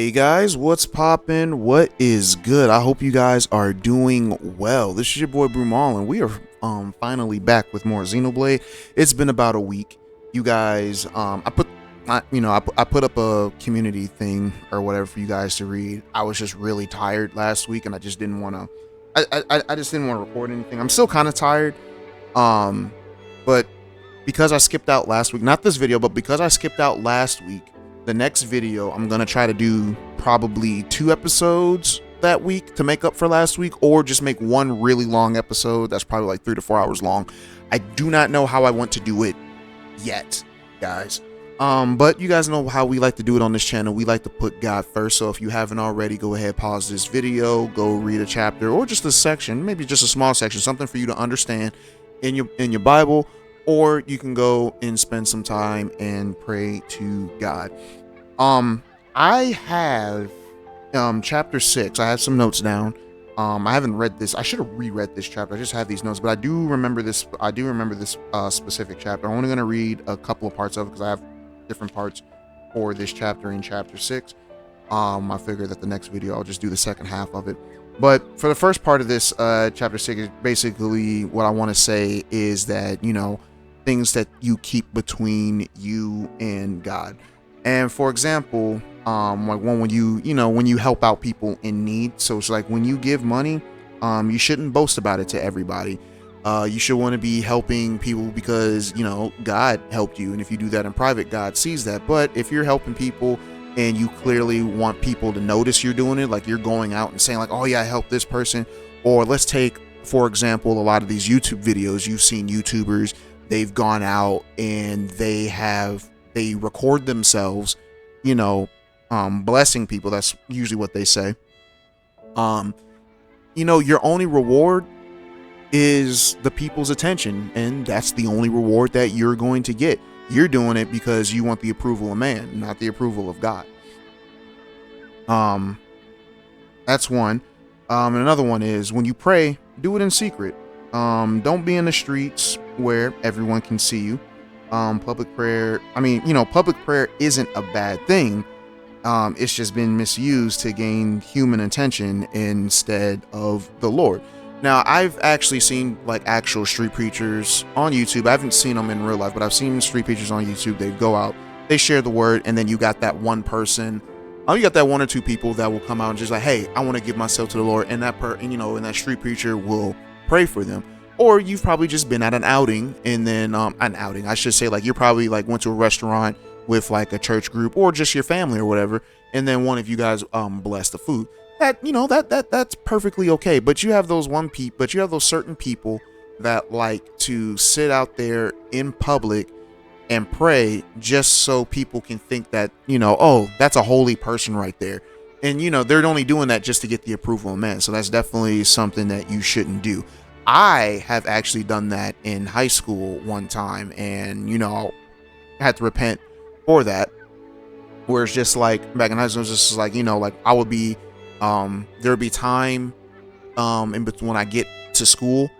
Hey guys, what's poppin'? What is good? I hope you guys are doing well. This is your boy Brumal, and we are finally back with more Xenoblade. It's been about a week. You guys, I put up a community thing or whatever for you guys to read. I was just really tired last week, and I just didn't want to. I just didn't want to record anything. I'm still kind of tired, um, but because I skipped out last week, not this video, but because I skipped out last week, the next video I'm gonna try to do probably 2 episodes that week to make up for last week, or just make one really long episode that's probably like 3 to 4 hours long. I do not know how I want to do it yet, guys. But you guys know how we like to do it on this channel. We like to put God first. So if you haven't already, go ahead, pause this video, go read a chapter or just a section, maybe just a small section, something for you to understand in your Bible, or you can go and spend some time and pray to God. I have chapter 6. I have some notes down. I haven't read this. I should have reread this chapter. I just had these notes, but I do remember this. Specific chapter. I'm only going to read a couple of parts of it because I have different parts for this chapter in chapter 6. I figure that the next video I'll just do the second half of it. But for the first part of this chapter 6, is basically what I want to say is that, things that you keep between you and God. And for example, like when you help out people in need. So it's like when you give money, you shouldn't boast about it to everybody. You should want to be helping people because, God helped you. And if you do that in private, God sees that. But if you're helping people and you clearly want people to notice you're doing it, like you're going out and saying like, oh yeah, I helped this person. Or let's take, for example, a lot of these YouTube videos. You've seen YouTubers, they've gone out and they record themselves, blessing people. That's usually what they say. Your only reward is the people's attention, and that's the only reward that you're going to get. You're doing it because you want the approval of man, not the approval of God. That's one. And another one is when you pray, do it in secret. Don't be in the streets where everyone can see you. Public prayer isn't a bad thing. It's just been misused to gain human attention instead of the Lord. Now, I've actually seen like actual street preachers on YouTube. I haven't seen them in real life, but I've seen street preachers on YouTube. They go out, they share the word, and then you got that one person, you got that one or two people that will come out and just like, hey, I want to give myself to the Lord, and and that street preacher will pray for them. Or you've probably just been at an outing, and then I should say, like, you're probably like went to a restaurant with like a church group or just your family or whatever, and then one of you guys bless the food. That's perfectly okay. But you have those certain people that like to sit out there in public and pray just so people can think that, oh, that's a holy person right there. And they're only doing that just to get the approval of man. So that's definitely something that you shouldn't do. I have actually done that in high school one time, and I had to repent for that. Where it's just like back in high school, it was just like like I would be there would be time in between when I get to school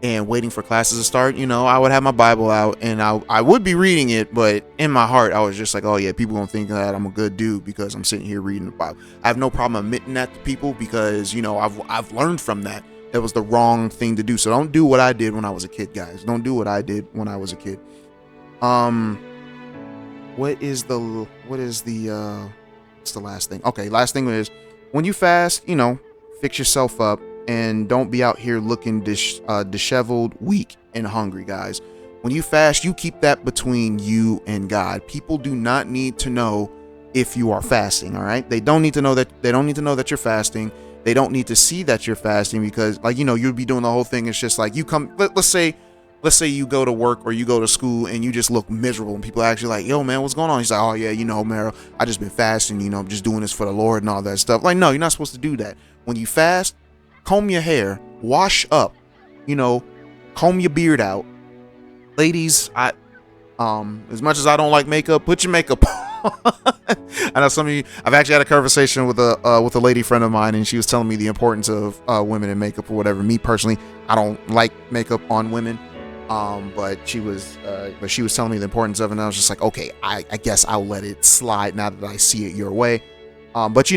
and waiting for classes to start. I would have my Bible out and I would be reading it, but in my heart I was just like, oh yeah, people gonna think that I'm a good dude because I'm sitting here reading the Bible. I have no problem admitting that to people because I've learned from that. It was the wrong thing to do. So don't do what I did when I was a kid, guys. Don't do what I did when I was a kid. What's the last thing? Okay, last thing is when you fast, fix yourself up and don't be out here looking disheveled, weak, and hungry, guys. When you fast, you keep that between you and God. People do not need to know if you are fasting, all right? They don't need to know that you're fasting. They don't need to see that you're fasting because, like, you'll be doing the whole thing. It's just like you come, let's say you go to work or you go to school and you just look miserable and people are actually like, yo, man, what's going on? He's like, oh, yeah, Meryl, I just been fasting, I'm just doing this for the Lord and all that stuff. Like, no, you're not supposed to do that. When you fast, comb your hair, wash up, comb your beard out. Ladies, as much as I don't like makeup, put your makeup on. I know some of you. I've actually had a conversation with a lady friend of mine, and she was telling me the importance of women in makeup or whatever. Me personally, I don't like makeup on women, but she was telling me the importance of it, and I was just like, okay, I guess I'll let it slide now that I see it your way. But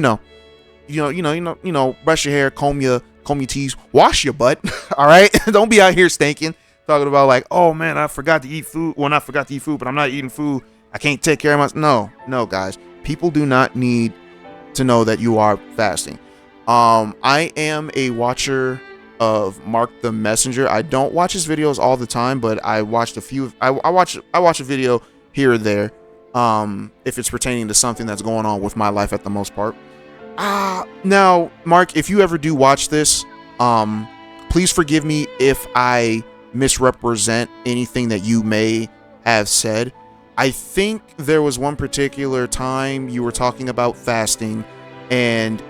brush your hair, comb your teeth, wash your butt. All right, don't be out here stinking, talking about like, oh man, I forgot to eat food. Well, not forgot to eat food, but I'm not eating food. I can't take care of myself. No, guys. People do not need to know that you are fasting. I am a watcher of Mark the Messenger. I don't watch his videos all the time, but I watched a few. I watch a video here or there, if it's pertaining to something that's going on with my life at the most part. Now, Mark, if you ever do watch this, please forgive me if I misrepresent anything that you may have said. I think there was one particular time you were talking about fasting, and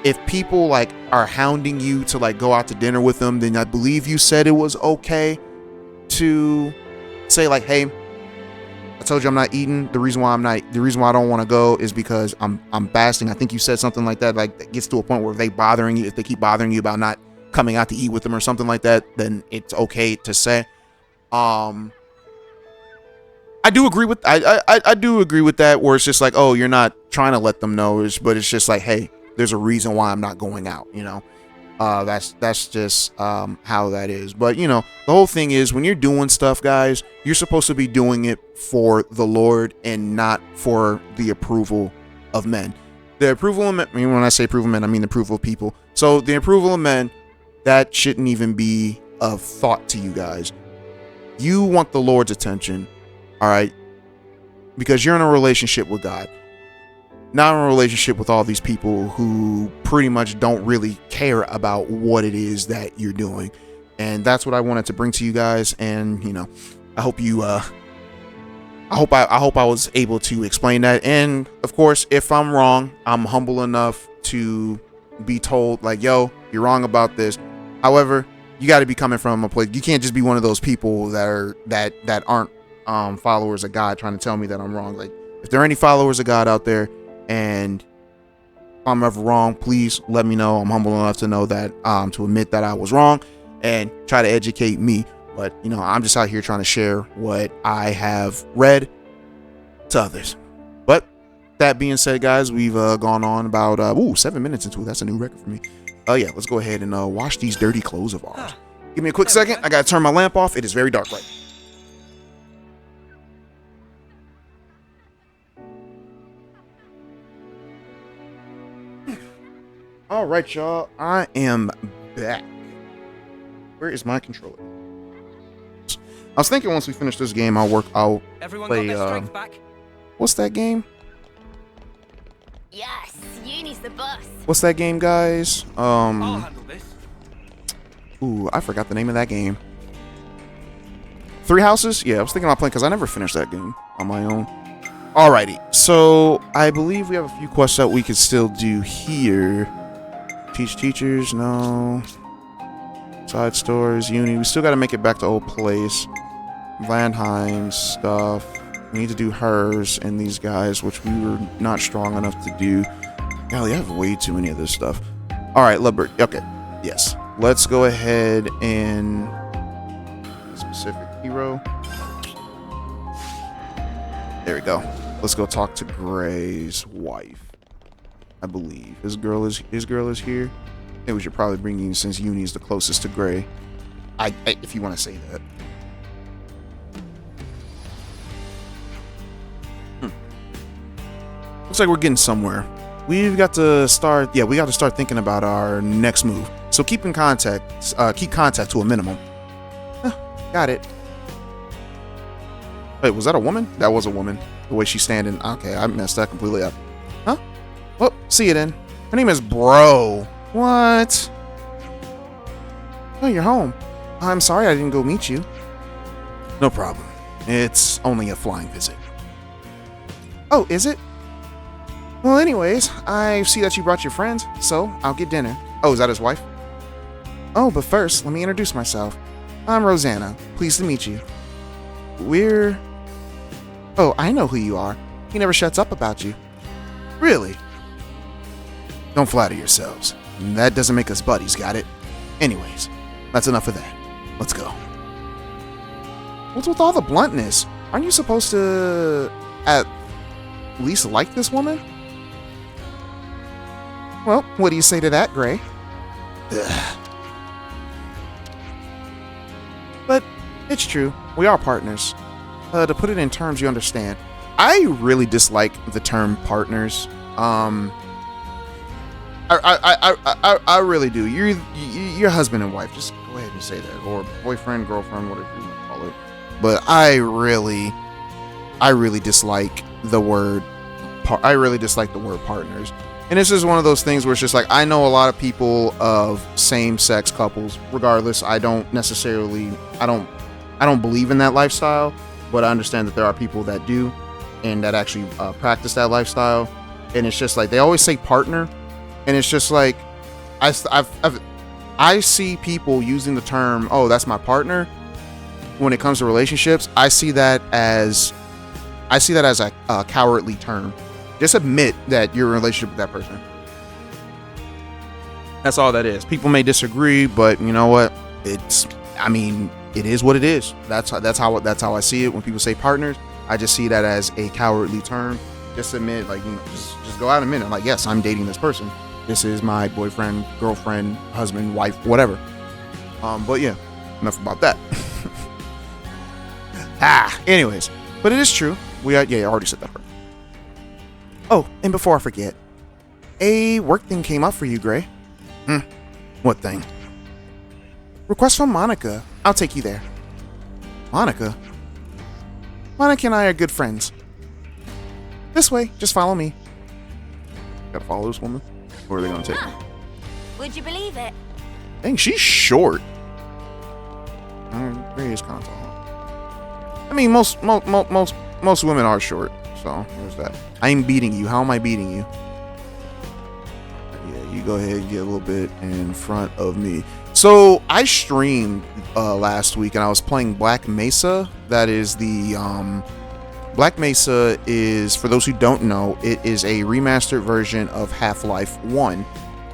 if people like are hounding you to like go out to dinner with them, then I believe you said it was okay to say like, hey, I told you I'm not eating. The reason why I don't want to go is because I'm fasting. I think you said something like that. Like, that gets to a point where if they keep bothering you about not coming out to eat with them or something like that, then it's okay to say. I do agree with that, where it's just like, oh, you're not trying to let them know, but it's just like, hey, there's a reason why I'm not going out, that's just how that is. But the whole thing is, when you're doing stuff, guys, you're supposed to be doing it for the Lord and not for the approval of men. The approval of men, when I say approval of men, I mean the approval of people. So the approval of men, that shouldn't even be a thought to you guys. You want the Lord's attention, all right, because you're in a relationship with God, not in a relationship with all these people who pretty much don't really care about what it is that you're doing. And that's what I wanted to bring to you guys. And I hope I was able to explain that. And of course, if I'm wrong, I'm humble enough to be told like, yo, you're wrong about this. However, you got to be coming from a place. You can't just be one of those people that aren't followers of God trying to tell me that I'm wrong. Like, if there are any followers of God out there and if I'm ever wrong, please let me know. I'm humble enough to know that, to admit that I was wrong and try to educate me. But I'm just out here trying to share what I have read to others. But that being said, guys, we've gone on about 7 minutes into it. That's a new record for me. Yeah, let's go ahead and wash these dirty clothes of ours. Give me a quick second. I gotta turn my lamp off. It is very dark right now. All right, y'all. I am back. Where is my controller? I was thinking once we finish this game, I'll play. What's that game? Yes, Uni's the boss. What's that game, guys? I'll handle this. Ooh, I forgot the name of that game. Three Houses? Yeah, I was thinking about playing because I never finished that game on my own. Alrighty, so I believe we have a few quests that we could still do here. Teach teachers, no. Side stores, Uni. We still got to make it back to old place. Landheim stuff. We need to do hers and these guys, which we were not strong enough to do. Golly, I have way too many of this stuff. All right, Lovebird. Okay, yes. Let's go ahead and specific hero. There we go. Let's go talk to Gray's wife. I believe his girl is here. I think we should probably bring you since Uni is the closest to Gray. If you want to say that. Looks like we're getting somewhere. We've got to start. Yeah, we got to start thinking about our next move. So keep contact to a minimum. Got it. Wait, was that a woman? That was a woman. The way she's standing. Okay, I messed that completely up. Huh? Well, see you then. Her name is Bro. What? Oh, you're home. I'm sorry I didn't go meet you. No problem. It's only a flying visit. Oh, is it? Well, anyways, I see that you brought your friends, so I'll get dinner. Oh, is that his wife? Oh, but first, let me introduce myself. I'm Rosanna. Pleased to meet you. We're... Oh, I know who you are. He never shuts up about you. Really? Don't flatter yourselves. That doesn't make us buddies, got it? Anyways, that's enough of that. Let's go. What's with all the bluntness? Aren't you supposed to at least like this woman? Well, what do you say to that, Gray? Ugh. But it's true. We are partners. To put it in terms you understand, I really dislike the term partners. I really do. You're husband and wife. Just go ahead and say that, or boyfriend, girlfriend, whatever you want to call it. But I really dislike the word. I really dislike the word partners. And this is one of those things where it's just like, I know a lot of people of same-sex couples. Regardless, I don't believe in that lifestyle, but I understand that there are people that do, and that actually practice that lifestyle. And it's just like, they always say partner, and it's just like, I see people using the term, oh, that's my partner. When it comes to relationships, I see that as a cowardly term. Just admit that you're in a relationship with that person. That's all that is. People may disagree, but you know what? It is what it is. That's how I see it. When people say partners, I just see that as a cowardly term. Just admit, like, just go out and admit it. Like, yes, I'm dating this person. This is my boyfriend, girlfriend, husband, wife, whatever. But yeah, enough about that. Anyways, but it is true. I already said that. Oh, and before I forget, a work thing came up for you, Gray. What thing? Request from Monica. I'll take you there. Monica? Monica and I are good friends. This way, just follow me. Gotta follow this woman? Where are they gonna take me? Would you believe it? Dang, she's short. Gray is kind of tall. I mean, most women are short, so there's that. I'm beating you. How am I beating you? Yeah, you go ahead and get a little bit in front of me. So I streamed last week, and I was playing Black Mesa. That is the Black Mesa is, for those who don't know, it is a remastered version of Half-Life 1.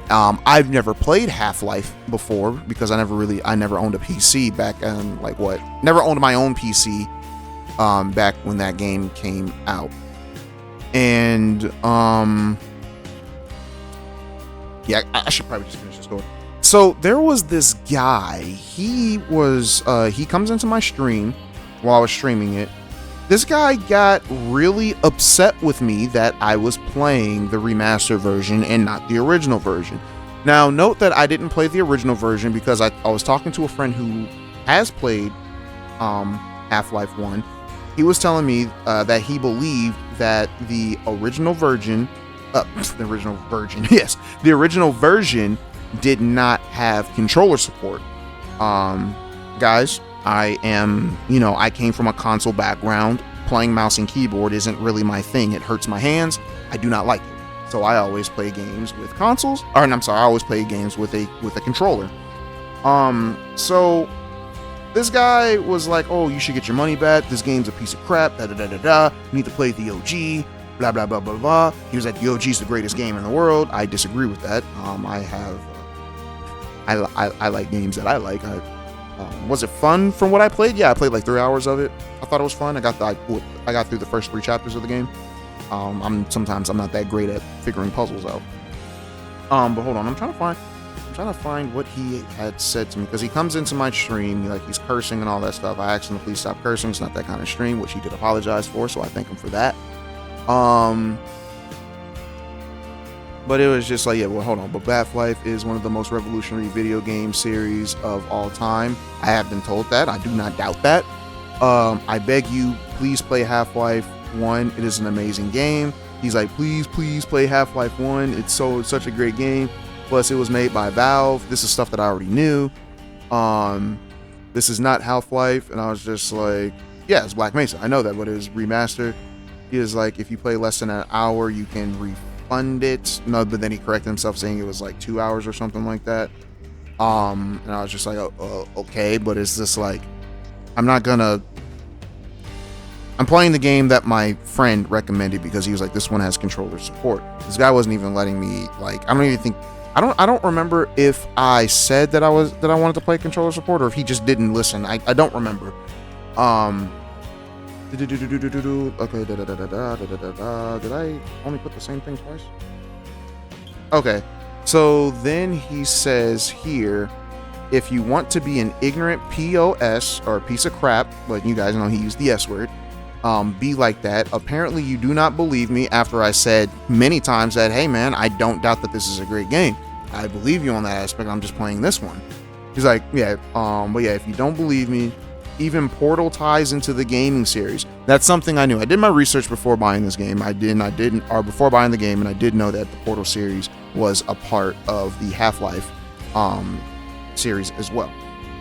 I've never played Half-Life before because I never owned a PC back in never owned my own PC back when that game came out. And yeah, I should probably just finish this story. So there was this guy. He comes into my stream while I was streaming it. This guy got really upset with me that I was playing the remastered version and not the original version. Now, note that I didn't play the original version because I was talking to a friend who has played Half-Life 1. He was telling me that he believed that the original version did not have controller support. Guys, I came from a console background. Playing mouse and keyboard isn't really my thing. It hurts my hands. I do not like it. So I always play games with consoles. I always play games with a controller. So this guy was like, "Oh, you should get your money back. This game's a piece of crap. Da da da da da. You need to play the OG. Blah blah blah blah blah." He was like, "The OG is the greatest game in the world." I disagree with that. I like games that I like. Was it fun from what I played? Yeah, I played like 3 hours of it. I thought it was fun. I got through the first 3 chapters of the game. I'm not that great at figuring puzzles out. But hold on, I'm trying to find what he had said to me, because he comes into my stream, he's cursing and all that stuff. I asked him to please stop cursing. It's not that kind of stream, which he did apologize for, so I thank him for that. But it was just like, yeah, well, hold on. But Half-Life is one of the most revolutionary video game series of all time. I have been told that. I do not doubt that. I beg you, please play Half-Life 1. It is an amazing game. He's like, please play Half-Life 1. It's such a great game. Plus, it was made by Valve. This is stuff that I already knew. This is not Half-Life. And I was just like, yeah, it's Black Mesa. I know that, but it was remastered. He is like, if you play less than an hour, you can refund it. No, but then he corrected himself, saying it was like 2 hours or something like that. And I was just like, okay, but it's just like, I'm playing the game that my friend recommended because he was like, this one has controller support. This guy wasn't even letting me, I don't remember if I said that I wanted to play controller support, or if he just didn't listen. I don't remember. Okay, did I only put the same thing twice? Okay, So then he says here, if you want to be an ignorant POS or piece of crap, but you guys know he used the S word, be like that. Apparently you do not believe me after I said many times that, hey man, I don't doubt that this is a great game. I believe you on that aspect. I'm just playing this one. He's like, yeah, but yeah, if you don't believe me, even Portal ties into the gaming series. That's something I knew. I did my research before buying this game. Or before buying the game, and I did know that the Portal series was a part of the Half-Life series as well.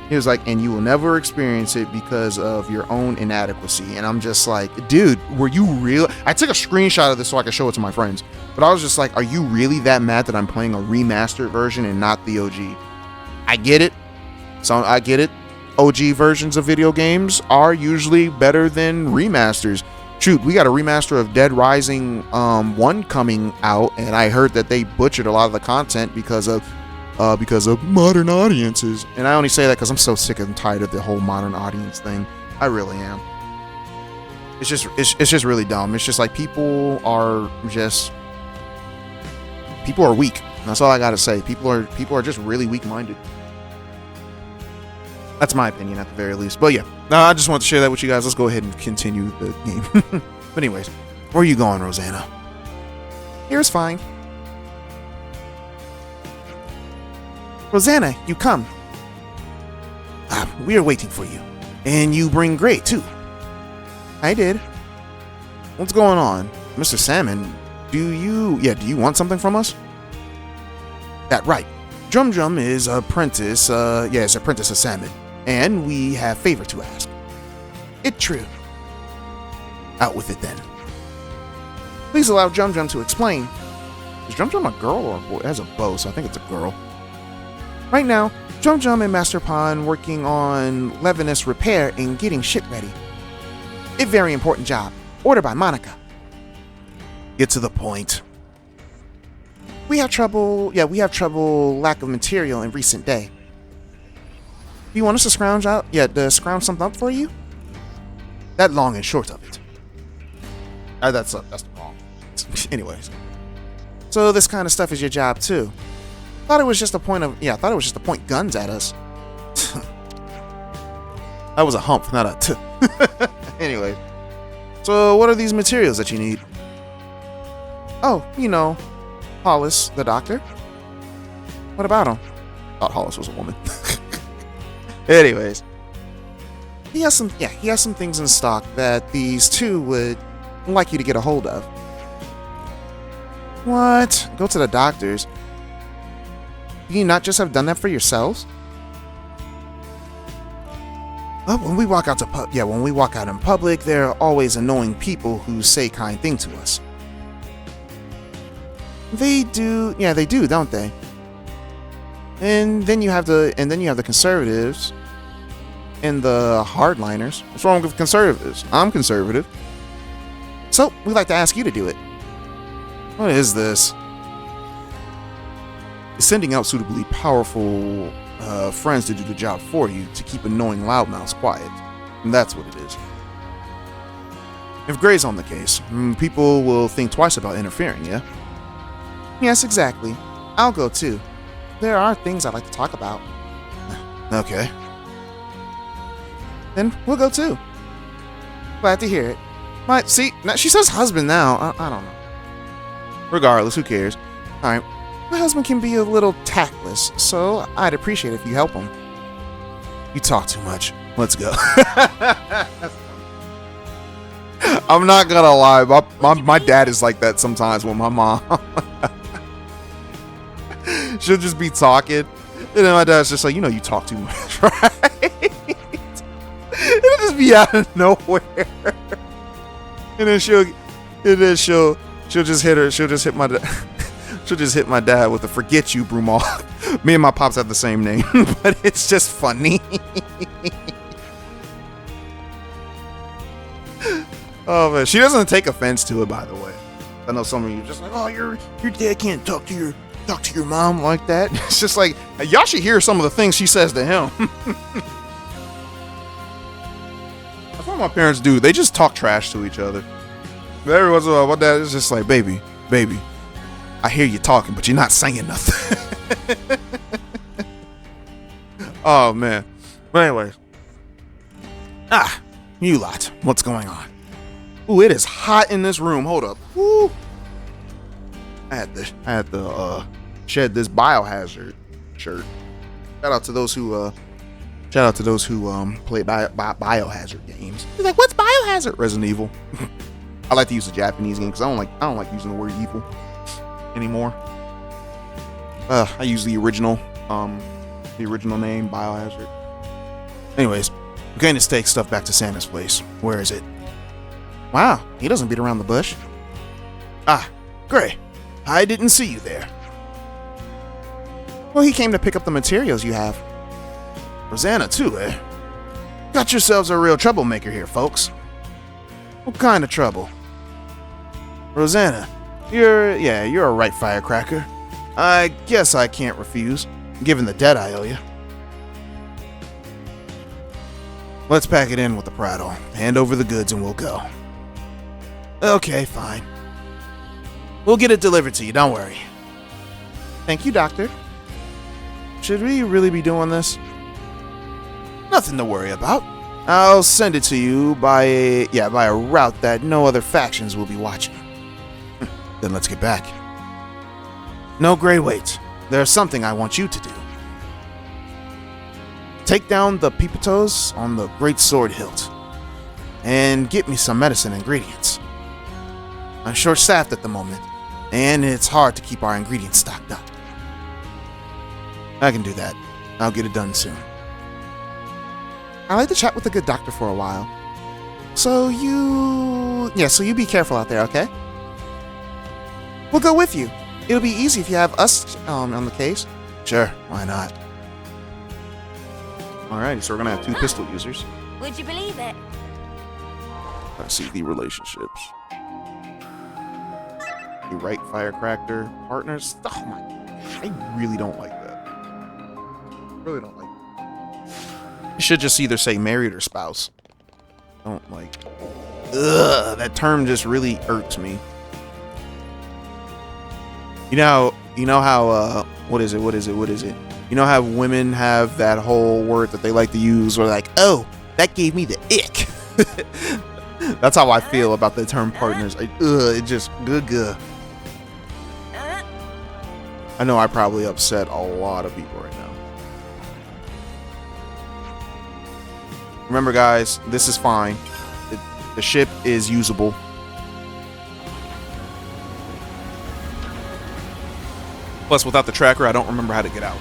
He was like, and you will never experience it because of your own inadequacy. And I'm just like, dude, were you real? I took a screenshot of this so I could show it to my friends. But I was just like, are you really that mad that I'm playing a remastered version and not the OG? I get it. So I get it. OG versions of video games are usually better than remasters. Shoot, we got a remaster of Dead Rising 1 coming out, and I heard that they butchered a lot of the content because of modern audiences. And I only say that because I'm so sick and tired of the whole modern audience thing. I really am. It's just really dumb. It's just like people are weak. That's all I gotta say. People are just really weak-minded. That's my opinion at the very least. But yeah, I just wanted to share that with you guys. Let's go ahead and continue the game. But anyways, where are you going, Rosanna? Here's fine. Rosanna, you come. We are waiting for you. And you bring Gray, too. I did. What's going on? Mr. Salmon, do you want something from us? That right. Drum Drum is apprentice of Salmon. And we have favor to ask. It true. Out with it then. Please allow Drum Drum to explain. Is Drum Drum a girl or a boy? It has a bow, so I think it's a girl. Right now, Drum Drum and Master Pond working on Levinus repair and getting shit ready. A very important job. Ordered by Monica. Get to the point. We have trouble lack of material in recent day. Do you want us to scrounge something up for you? That long and short of it. That's the wrong. Anyways. So this kind of stuff is your job too. Thought it was just to point guns at us. That was a hump, not a t. Anyway. So what are these materials that you need? Oh, Hollis, the doctor. What about him? Thought Hollis was a woman. Anyways. He has some things in stock that these two would like you to get a hold of. What? Go to the doctor's? Do you not just have done that for yourselves? Well, when we walk out in public, there are always annoying people who say kind things to us. They do, don't they? And then you have the conservatives and the hardliners. What's wrong with conservatives? I'm conservative. So, we'd like to ask you to do it. What is this? Sending out suitably powerful friends to do the job for you to keep annoying loudmouths quiet. And that's what it is. If Gray's on the case, people will think twice about interfering, yeah? Yes, exactly. I'll go too. There are things I'd like to talk about. Okay. Then we'll go too. Glad to hear it. She says husband now. I don't know. Regardless, who cares? Alright. My husband can be a little tactless, so I'd appreciate it if you help him. You talk too much. Let's go. I'm not gonna lie. My dad is like that sometimes with my mom. She'll just be talking, and then my dad's just like, you talk too much, right? It'll just be out of nowhere. And then she'll just hit my dad. She'll just hit my dad with a "forget you, Brumal." Me and my pops have the same name, but it's just funny. Oh man, she doesn't take offense to it, by the way. I know some of you are just like, oh, your dad can't talk to your mom like that. It's just like, y'all should hear some of the things she says to him. That's what my parents do. They just talk trash to each other. Every once in a while, my dad is just like, baby. I hear you talking, but you're not saying nothing. Oh, man. But anyways. You lot. What's going on? Ooh, it is hot in this room. Hold up. Woo. I had to shed this biohazard shirt. Shout out to those who play biohazard games. He's like, what's biohazard? Resident Evil. I like to use the Japanese game because I don't like using the word evil anymore. I use the original name, Biohazard. Anyways, we're going to take stuff back to Santa's place. Where is it? Wow, he doesn't beat around the bush. Gray, I didn't see you there. Well, he came to pick up the materials you have. Rosanna too, eh? Got yourselves a real troublemaker here, folks. What kind of trouble? Rosanna, you're a right firecracker. I guess I can't refuse, given the debt I owe you. Let's pack it in with the prattle. Hand over the goods and we'll go. Okay, fine. We'll get it delivered to you, don't worry. Thank you, Doctor. Should we really be doing this? Nothing to worry about. I'll send it to you by a route that no other factions will be watching. Then let's get back. No, Gray, wait. There's something I want you to do. Take down the peepatos on the great sword hilt and get me some medicine ingredients. I'm short-staffed at the moment, and it's hard to keep our ingredients stocked up. I can do that. I'll get it done soon. I like to chat with a good doctor for a while. So you be careful out there, okay? We'll go with you. It'll be easy if you have us on the case. Sure, why not? Alrighty, so we're gonna have 2 pistol users. Would you believe it? Let's see the relationships. The right firecracker partners. Oh my! I really don't like that. Really don't like that. You should just either say married or spouse. Don't like. Ugh, that term just really irks me. You know how what is it? You know how women have that whole word that they like to use, where like, oh, that gave me the ick. That's how I feel about the term partners. It just good. I know I probably upset a lot of people right now. Remember, guys, this is fine. The ship is usable. Plus, without the tracker, I don't remember how to get out.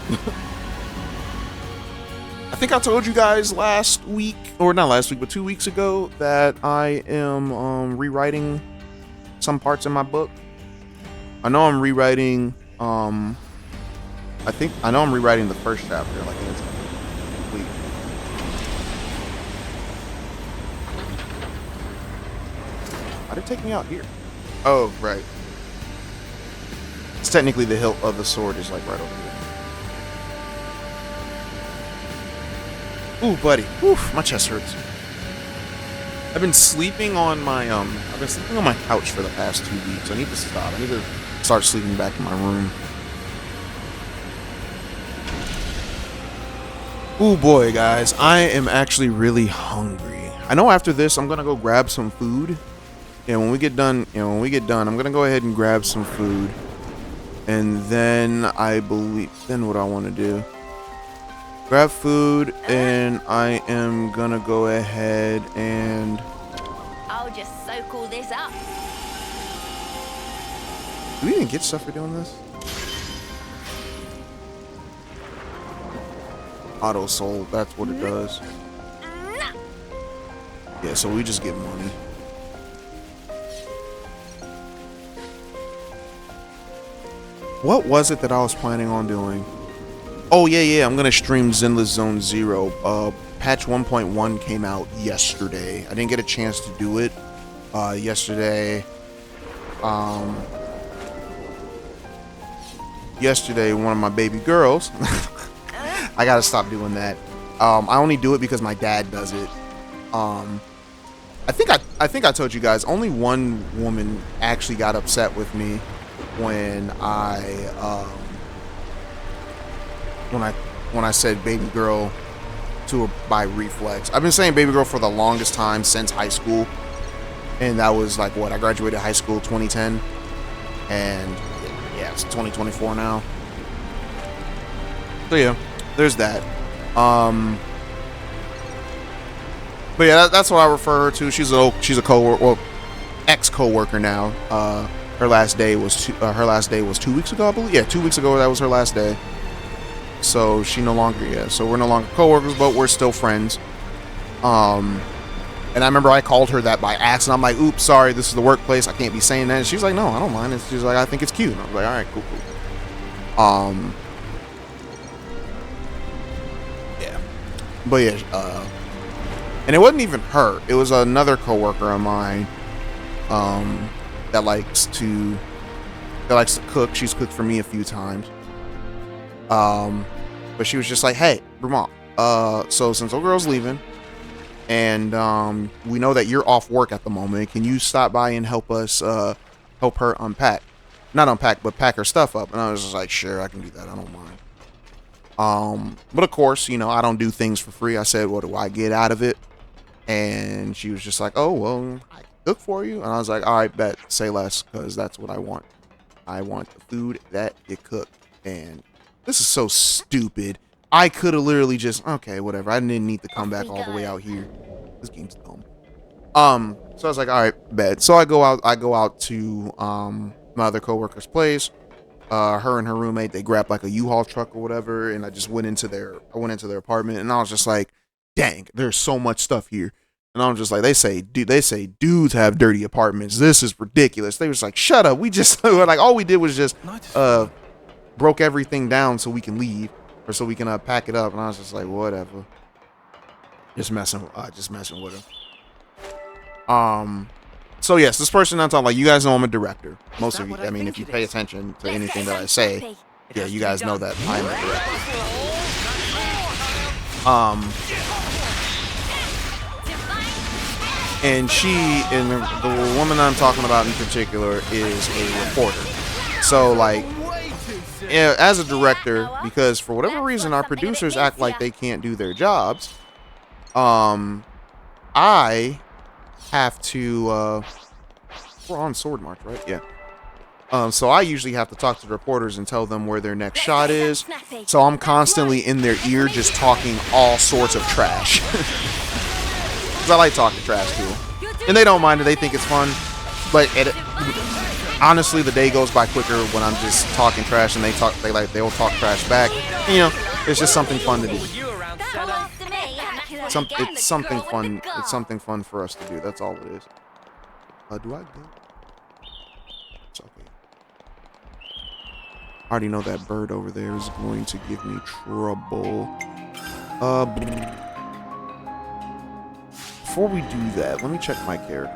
I think I told you guys last week, or not last week, but 2 weeks ago, that I am rewriting some parts in my book. I know I'm rewriting. I know I'm rewriting the first chapter. Like it's complete. Why did it take me out here? Oh, right. It's technically the hilt of the sword is like right over here. Ooh, buddy. Oof, my chest hurts. I've been sleeping on my couch for the past 2 weeks. I need to stop. I need to start sleeping back in my room. Ooh, boy, guys, I am actually really hungry. I know after this I'm gonna go grab some food. Yeah, when we get done, I'm gonna go ahead and grab some food. And then then what I want to do, grab food, and I am gonna go ahead and I'll just soak all this up. do we even get stuff for doing this? Auto sold, that's what it does. Yeah, so we just get money. What was it that I was planning on doing? Oh, yeah, I'm gonna stream Zenless Zone Zero. Patch 1.1 came out yesterday. I didn't get a chance to do it yesterday. Yesterday, one of my baby girls. I gotta stop doing that. I only do it because my dad does it. I think I told you guys only one woman actually got upset with me when I said baby girl to her by reflex. I've been saying baby girl for the longest time since high school, and that was like what I graduated high school 2010, and yeah, it's 2024 now. So yeah, there's that. But yeah, that's what I refer her to. She's a coworker, well, ex coworker now. Her last day was 2 weeks ago, I believe. Yeah, 2 weeks ago that was her last day. So she no longer, so we're no longer coworkers, but we're still friends. And I remember I called her that by accident. I'm like, oops, sorry, this is the workplace. I can't be saying that. And she's like, no, I don't mind. It's just like, I think it's cute. And I was like, all right, cool. Yeah. But yeah, and it wasn't even her. It was another coworker of mine, that likes to cook. She's cooked for me a few times. But she was just like, hey, Brumal, so since old girl's leaving, and we know that you're off work at the moment, can you stop by and help us help her pack her stuff up? And I was just like, sure, I can do that, I don't mind. But of course, you know, I don't do things for free. I said, what do I get out of it? And she was just like, oh, well, I cook for you. And I was like, all right, bet, say less, because that's what I want. I want the food that you cook. And this is so stupid. I could have literally just, okay, whatever. I didn't need to come back all the way out here. This game's dumb. So I was like, all right, bet. So I go out to my other coworker's place. Her and her roommate, they grabbed like a U-Haul truck or whatever, and I went into their apartment, and I was just like, dang, there's so much stuff here. And I'm just like, they say dudes have dirty apartments. This is ridiculous. They was like, shut up. We just like, all we did was just broke everything down so we can leave, or so we can pack it up. And I was just like, whatever. Just messing with him. So yes, this person I'm talking, like, you guys know I'm a director. Most of you, I mean, if you pay attention to anything that I say, yeah, you guys know that I'm a director. And the woman I'm talking about in particular is a reporter. So like, yeah, as a director, because for whatever reason our producers act like they can't do their jobs, I have to we're on Sword March, right? Yeah. So I usually have to talk to the reporters and tell them where their next shot is. So I'm constantly in their ear just talking all sorts of trash. Because I like talking trash to them. And they don't mind it. They think it's fun. But honestly, the day goes by quicker when I'm just talking trash and they'll talk trash back. And, you know, it's just something fun to do. It's something fun. It's something fun for us to do. That's all it is. Do I go? It's okay. I already know that bird over there is going to give me trouble. Before we do that, let me check my character.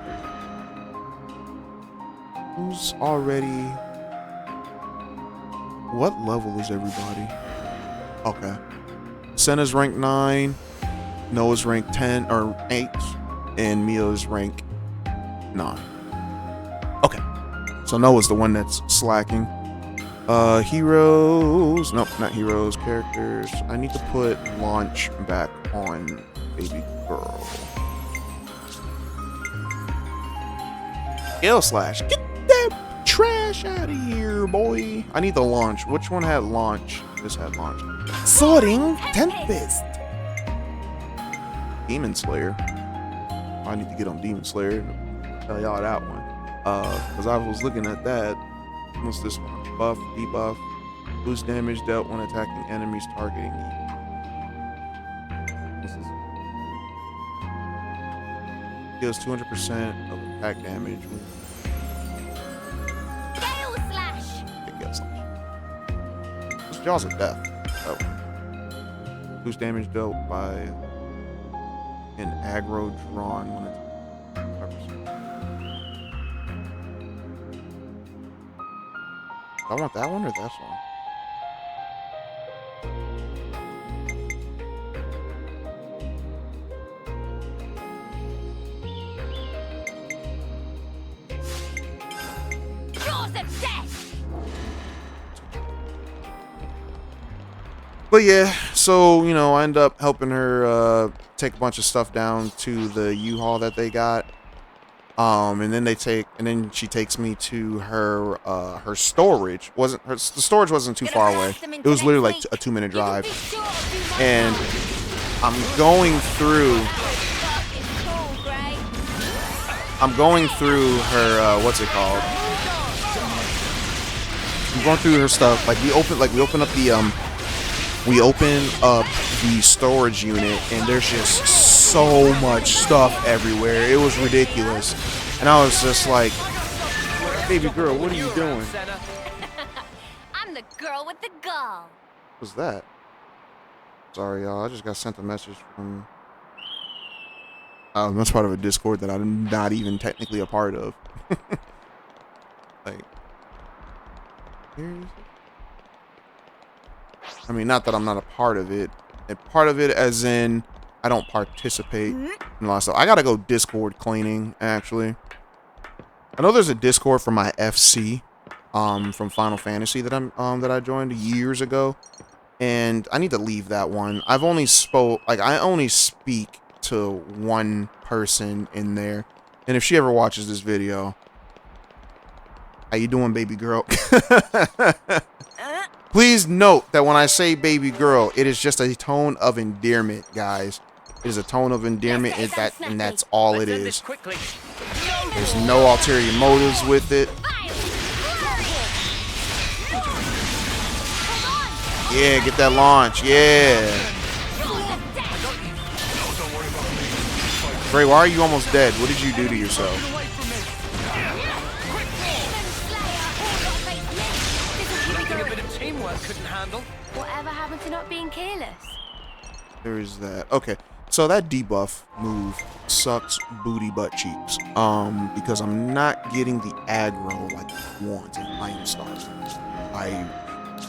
Who's already... What level is everybody? Okay. Senna's rank 9. Noah's rank 10 or 8. And Mia's rank 9. Okay. So Noah's the one that's slacking. Heroes. Nope, not heroes. Characters. I need to put launch back on baby girl. Slash. Get that trash out of here, boy. I need the launch. Which one had launch? This had launch. Sorting Tempest. Demon Slayer. I need to get on Demon Slayer. Tell y'all that one. Because I was looking at that. What's this one? Buff, debuff. Boost damage dealt when attacking enemies targeting you. This is... Deals 200% of attack damage. Gale slash. Gale slash. This Jaws of Death. Oh. Boost damage dealt by an aggro drawn when it's... I want that one or this one? Jaws of death. But yeah, so you know, I end up helping her take a bunch of stuff down to the U-Haul that they got. And then she takes me to her her storage. The storage wasn't too far away. It was literally like a 2-minute drive. And I'm going through her what's it called? I'm going through her stuff. We open up the storage unit, and there's just so much stuff everywhere. It was ridiculous. And I was just like, baby girl, what are you doing? I'm the girl with the gall. What's that? Sorry, y'all. I just got sent a message from... that's part of a Discord that I'm not even technically a part of. Like... I mean, not that I'm not a part of it. And part of it as in I don't participate in a lot of stuff. I gotta go Discord cleaning, actually. I know there's a Discord for my FC from Final Fantasy that I joined years ago. And I need to leave that one. I only speak to one person in there. And if she ever watches this video, how you doing, baby girl? Please note that when I say baby girl, it is just a tone of endearment, guys. It is a tone of endearment, and that's all it is. There's no ulterior motives with it. Yeah, get that launch. Yeah. Bray, why are you almost dead? What did you do to yourself? Couldn't handle. Whatever happened to not being careless? There is that. Okay, so that debuff move sucks booty butt cheeks. Because I'm not getting the aggro like I want in Iron Stars. I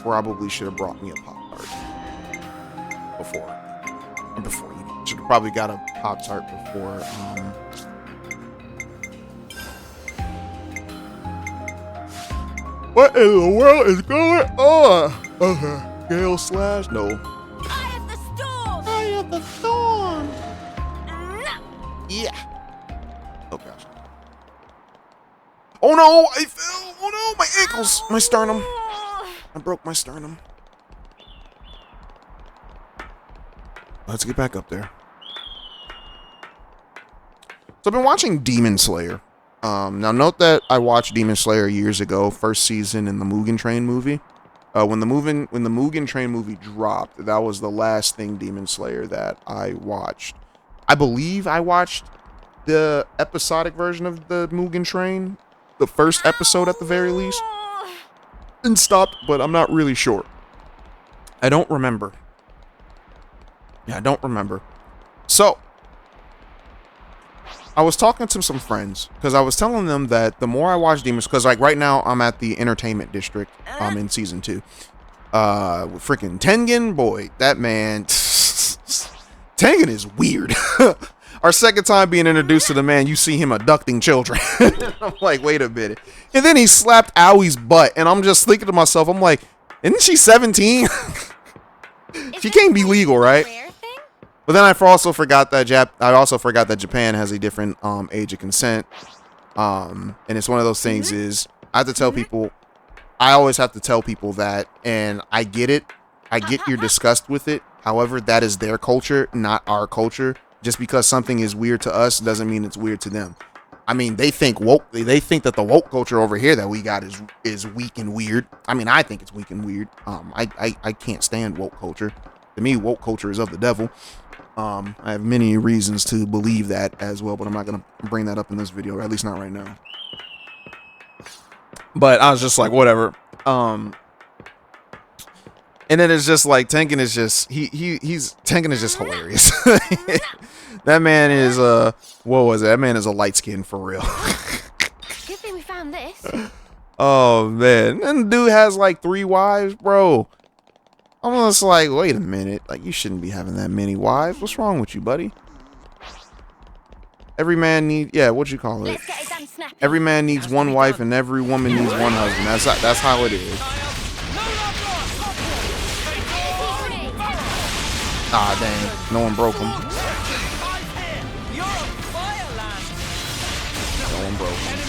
probably should have brought me a Pop-Tart before you should have probably got a Pop-Tart before. What in the world is going on? Okay. Gale slash? No. Eye of the storm! Eye of the storm! Yeah. Oh gosh. Oh no! I fell! Oh no! My ankles! My sternum! I broke my sternum. Let's get back up there. So I've been watching Demon Slayer. Now note that I watched Demon Slayer years ago, first season in the Mugen Train movie. When the Mugen Train movie dropped, that was the last thing Demon Slayer that I watched. I believe I watched the episodic version of the Mugen Train, the first episode at the very least, and stopped, but I'm not really sure. I don't remember. Yeah, I don't remember. So I was talking to some friends because I was telling them that the more I watch Demons, because like right now I'm at the entertainment district in season 2. Freaking Tengen, boy, that man, Tengen is weird. Our second time being introduced to the man, you see him abducting children. I'm like, wait a minute. And then he slapped Awie's butt, and I'm just thinking to myself, I'm like, isn't she 17? She can't be legal, right? But then I also forgot that Japan has a different age of consent. And it's one of those things is I have to tell people, I always have to tell people that, and I get it. I get your disgust with it. However, that is their culture, not our culture. Just because something is weird to us doesn't mean it's weird to them. I mean, they think that the woke culture over here that we got is weak and weird. I mean, I think it's weak and weird. I can't stand woke culture. To me, woke culture is of the devil. I have many reasons to believe that as well, but I'm not going to bring that up in this video, or at least not right now. But I was just like, whatever. And then it's just like Tengen is just Tengen is just hilarious. That man is what was it? That man is a light skin for real. Good thing we found this. Oh man, and the dude has like 3 wives, bro. I'm just like, wait a minute. Like, you shouldn't be having that many wives. What's wrong with you, buddy? Every man needs, yeah, what you call it? Every man needs one wife and every woman needs one husband. That's how it is. Ah, dang. No one broke him. No one broke him.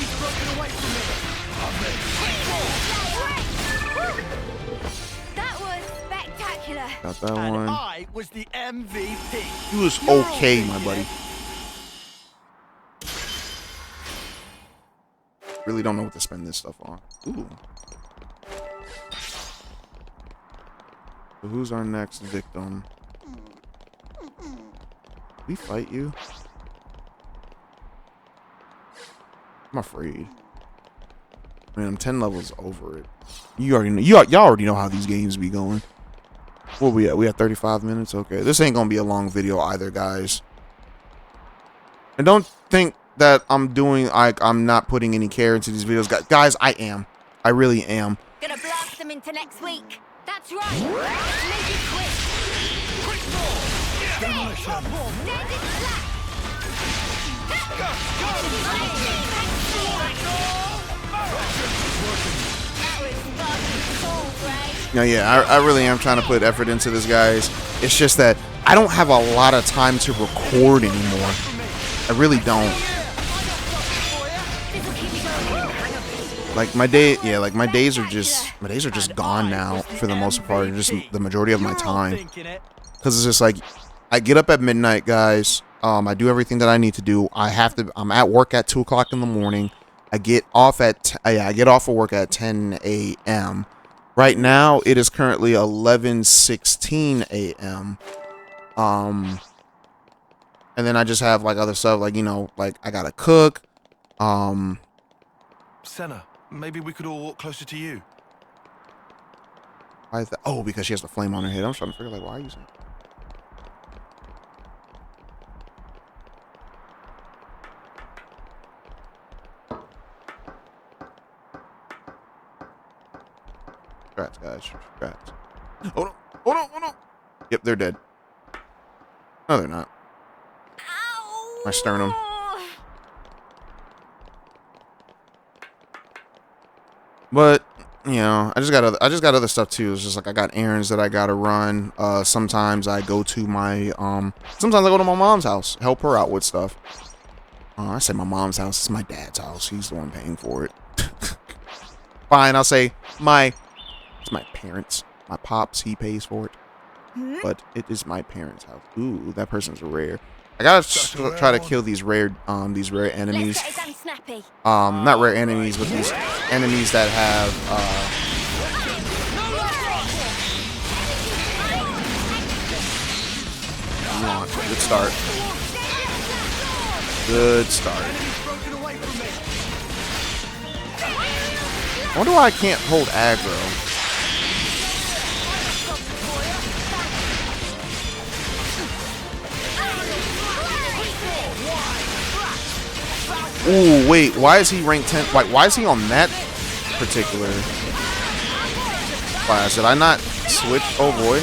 That was spectacular. Got that And one. I was the MVP. He was okay, my buddy. Really don't know what to spend this stuff on. Ooh. So who's our next victim? We fight you? I'm afraid. I mean, I'm 10 levels over it. You already know. Y'all already know how these games be going. Where we at? We at 35 minutes? Okay. This ain't gonna be a long video either, guys. And don't think that I'm not putting any care into these videos. Guys, I am. I really am. Gonna blast them into next week. That's right. Make it quick. Stand it flat. That was fucking cool, right? No, yeah, I really am trying to put effort into this, guys. It's just that I don't have a lot of time to record anymore. I really don't. Like my days are just gone now for the most part, just the majority of my time. Because it's just like I get up at midnight, guys. I do everything that I need to do. I'm at work at 2 o'clock in the morning. I get off of work at 10 a.m. Right now, it is currently 11:16 a.m. And then I just have like other stuff, like, you know, like I gotta cook. Senna, maybe we could all walk closer to you. Why is that? Oh, because she has the flame on her head. I'm trying to figure, like, why are you saying? Congrats, guys. Congrats. Oh no! Oh no! Oh no! Yep, they're dead. No, they're not. Ow. My sternum. But you know, I just got other stuff too. It's just like I got errands that I gotta run. Sometimes I go to my mom's house, help her out with stuff. I say my mom's house. It's my dad's house. He's the one paying for it. Fine, I'll say it's my parents. My pops, he pays for it. But it is my parents' house. Ooh, that person's rare. I gotta try to kill these rare enemies. Let's get it done snappy. Not rare enemies, but these enemies that have good start. Good start. I wonder why I can't hold aggro. Ooh, wait, why is he ranked 10? Like, why is he on that particular class? Did I not switch? Oh boy.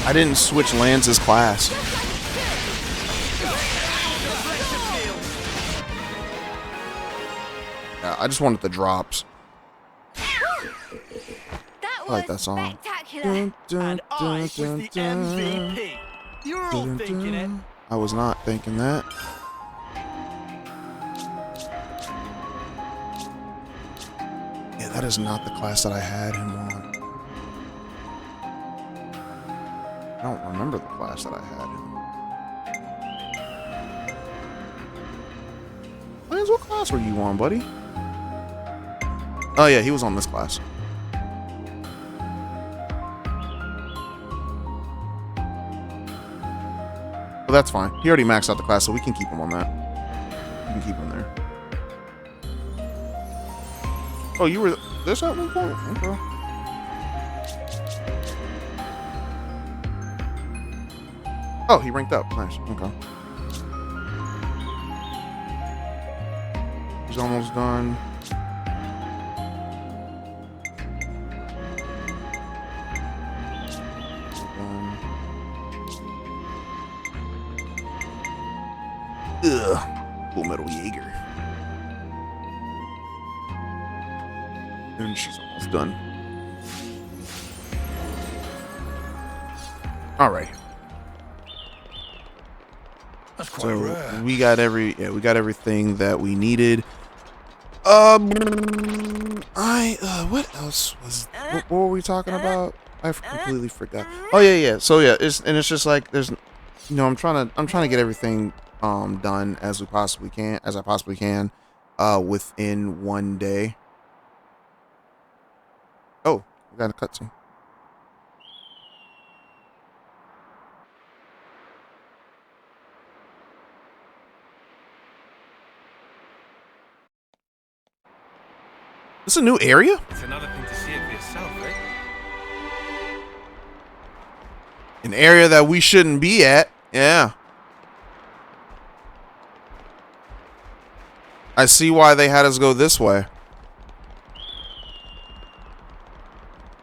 I didn't switch Lance's class. Yeah, I just wanted the drops. I like that song. Spectacular. And I was the MVP. You're all thinking it. I was not thinking that. Yeah, that is not the class that I had him on. I don't remember the class that I had him. Lance, what class were you on, buddy? Oh yeah, he was on this class. Well, that's fine. He already maxed out the class, so we can keep him on that. We can keep him there. Oh, you were this at one point? Okay. Oh, he ranked up. Nice. Okay. He's almost done. Ugh. Full Metal Jaeger. And she's almost done. All right. That's quite So rare. we got everything that we needed. What else was? What were we talking about? I completely forgot. Oh yeah. So yeah, it's just like there's, I'm trying to get everything done as I possibly can, within one day. Oh, we got a cutscene. This a new area? It's another thing to see it for yourself, eh? An area that we shouldn't be at. Yeah. I see why they had us go this way.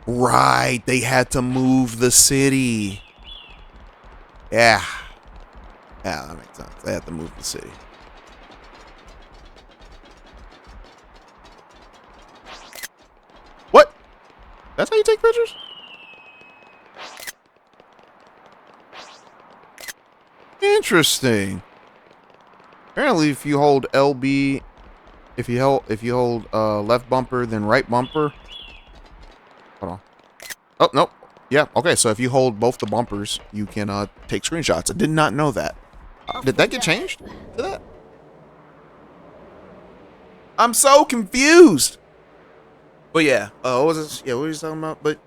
Right, they had to move the city. Yeah. Yeah, that makes sense. They had to move the city. What? That's how you take pictures? Interesting. Apparently, if you hold LB, if you hold left bumper, then right bumper. Hold on. Oh nope. Yeah. Okay. So if you hold both the bumpers, you can take screenshots. I did not know that. Did that get changed to that? I'm so confused. But yeah. What was this? Yeah. What was he talking about? But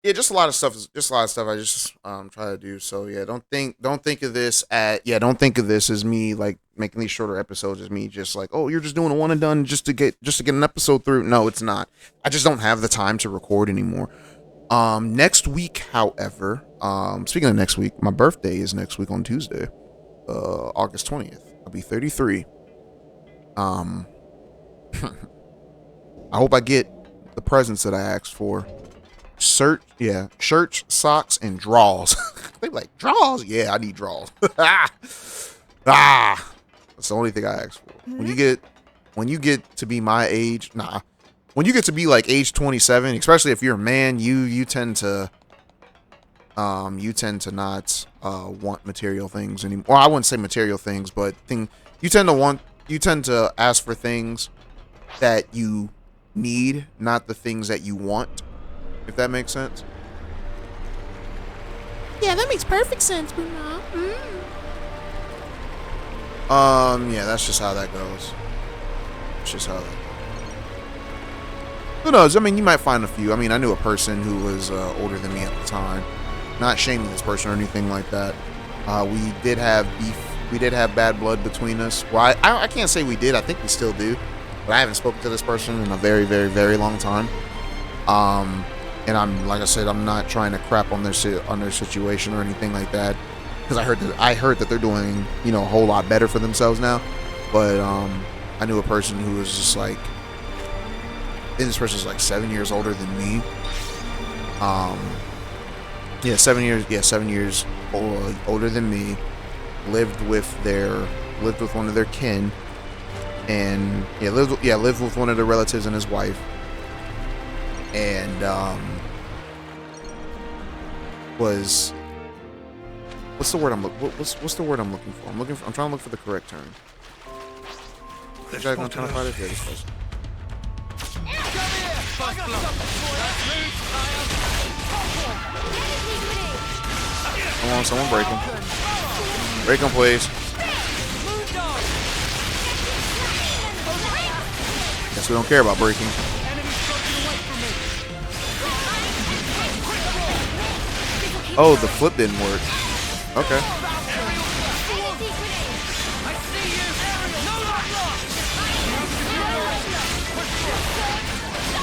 yeah, just a lot of stuff. Just a lot of stuff I just try to do. So yeah, don't think of this don't think of this as me like making these shorter episodes as me just like, oh, you're just doing a one and done just to get an episode through. No, it's not. I just don't have the time to record anymore. Next week, however, speaking of next week, my birthday is next week on Tuesday, August 20th. I'll be 33. I hope I get the presents that I asked for. Shirts, socks, and drawers. They be like, drawers? Yeah, I need drawers. That's the only thing I asked for. When you get to be my age, when you get to be like age 27, especially if you're a man, you tend to not want material things anymore. Well, I wouldn't say material things, but you tend to ask for things that you need, not the things that you want. If that makes sense. Yeah, that makes perfect sense, Brumal. Yeah, that's just how that goes. It's just how that goes. Who knows? I mean, you might find a few. I mean, I knew a person who was older than me at the time. Not shaming this person or anything like that. We did have beef. We did have bad blood between us. Well, I can't say we did. I think we still do. But I haven't spoken to this person in a very, very, very long time. And I'm, like I said, I'm not trying to crap on their situation or anything like that, because I heard that they're doing, a whole lot better for themselves now. But I knew a person who was just like, I think this person's like 7 years older than me. 7 years older than me. Lived with one of their kin, and lived with one of their relatives and his wife. And was what's the word I'm looking for? I'm trying to look for the correct term. I'm trying to find it here. This person. Come on, someone break him. Break him, please. Guess we don't care about breaking. Oh, the flip didn't work. Okay.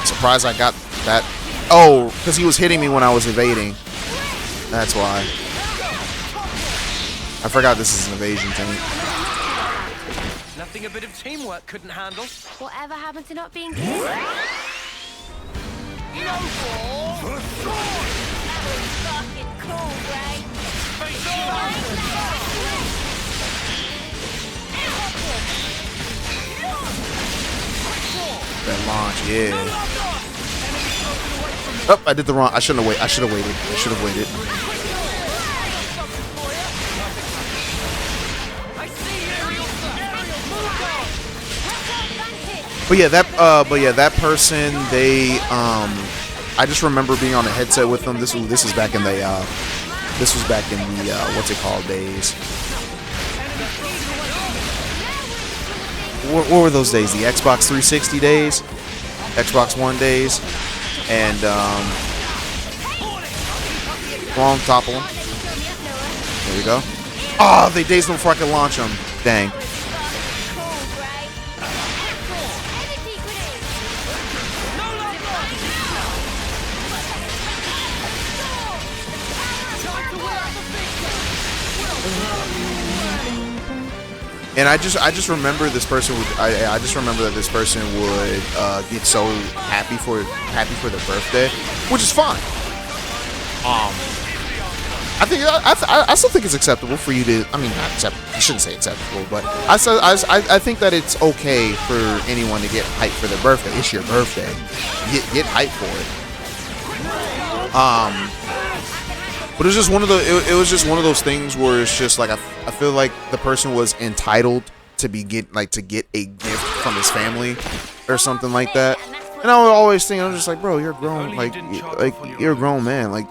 Surprised I got that. Oh, because he was hitting me when I was evading. That's why. I forgot this is an evasion thing. Nothing a bit of teamwork couldn't handle. Whatever happened to not being kissed? That was fucking cool, right? That launch, yeah. Oh, I did the wrong. I shouldn't have waited. I should have waited. I should have waited. But yeah, that person, they I just remember being on a headset with them. This was back in the what's it called days. What were those days? The Xbox 360 days, Xbox One days, and wrong top of them. There we go. Oh, they dazed them before I could launch them. Dang. And I just remember this person would I just remember that this person would get so happy for their birthday, which is fine. I still think it's acceptable for you to, I mean, not acceptable, I shouldn't say acceptable, but I think that it's okay for anyone to get hyped for their birthday. It's your birthday. Get hyped for it. But it was just one of those things where it's just like I feel like the person was entitled to get a gift from his family or something like that. And I would always think, I'm just like, bro, you're grown, you're a grown man, like.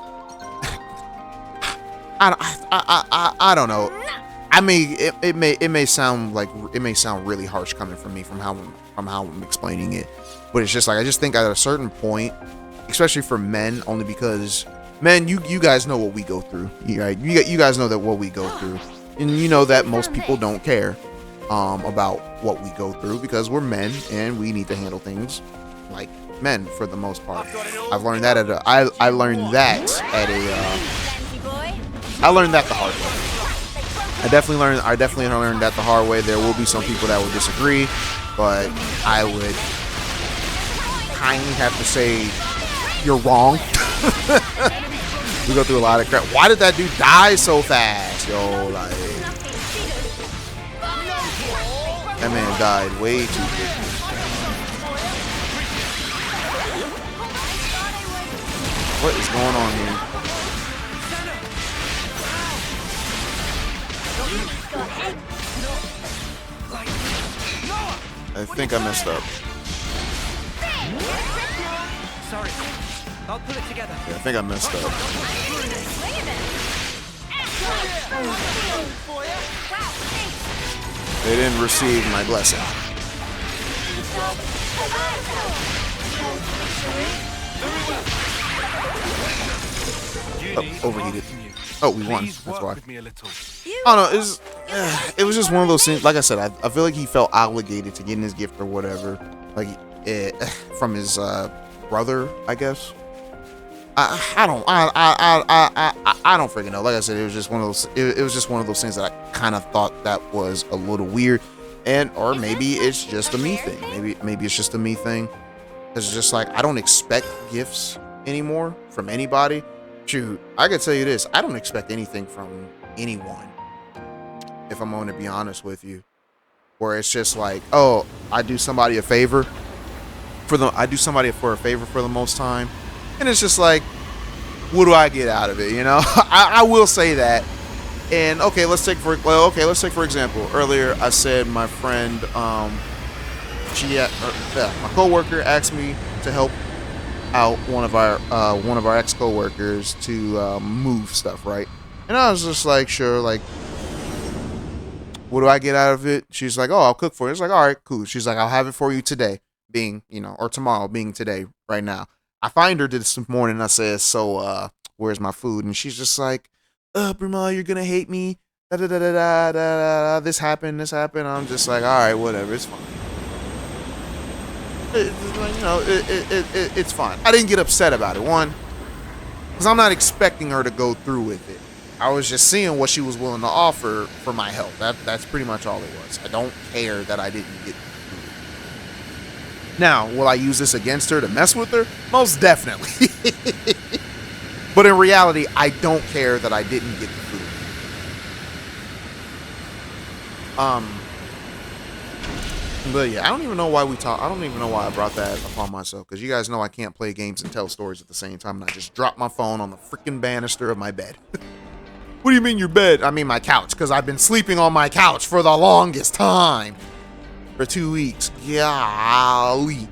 I don't know. I mean, it may sound really harsh coming from me from how I'm explaining it, but it's just like I just think at a certain point, especially for men, only because men, you guys know what we go through. You guys know that what we go through, and you know that most people don't care about what we go through because we're men and we need to handle things like men for the most part. I learned that I learned that the hard way. I definitely learned that the hard way. There will be some people that will disagree, but I would kindly have to say you're wrong. We go through a lot of crap. Why did that dude die so fast? Yo, like that man died way too quick. What is going on here? I think I messed up. Sorry. I'll put it together. Yeah, I think I messed up. They didn't receive my blessing. Oh, overheated. Oh, we won. That's why. I don't know. It was just one of those things. Like I said, I feel like he felt obligated to getting his gift or whatever, like from his brother, I guess. I don't freaking know. Like I said, it was just one of those. It was just one of those things that I kind of thought that was a little weird, or maybe it's just a me thing. Maybe it's just a me thing. It's just like I don't expect gifts anymore from anybody. Shoot, I can tell you this: I don't expect anything from anyone. If I'm going to be honest with you, where it's just like, oh, I do somebody a favor for a favor for the most time, and it's just like, what do I get out of it? You know, I will say that. And okay, let's take for example. Earlier, I said my friend, my coworker asked me to help out one of our ex-coworkers to move stuff, right? And I was just like, sure, like, what do I get out of it? She's like, oh, I'll cook for you. It's like, all right, cool. She's like, I'll have it for you today, being, or tomorrow, being today, right now. I find her this morning. I said, so, where's my food? And she's just like, Brumal, you're gonna hate me. Da da da da da da. This happened. I'm just like, all right, whatever. It's fine. It's fine. I didn't get upset about it. One, because I'm not expecting her to go through with it. I was just seeing what she was willing to offer for my help. That's pretty much all it was. I don't care that I didn't get food. Now, will I use this against her to mess with her? Most definitely. But in reality, I don't care that I didn't get the food. Um, but yeah, I don't even know why we talk. I don't even know why I brought that upon myself, because you guys know I can't play games and tell stories at the same time, and I just dropped my phone on the freaking banister of my bed. What do you mean your bed? I mean my couch, because I've been sleeping on my couch for the longest time. For 2 weeks. Golly.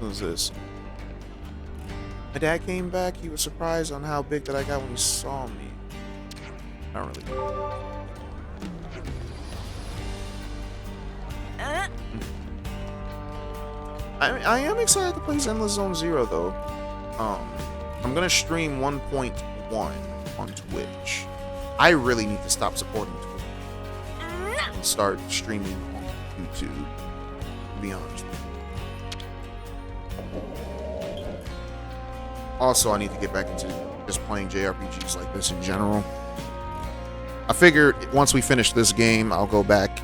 Who's this? My dad came back. He was surprised on how big that I got when he saw me. I don't really. I am excited to play Zenless Zone Zero though. I'm gonna stream 1.1 on Twitch. I really need to stop supporting Twitch and start streaming on YouTube. To be honest. Also, I need to get back into just playing JRPGs like this in general. I figured once we finish this game, I'll go back.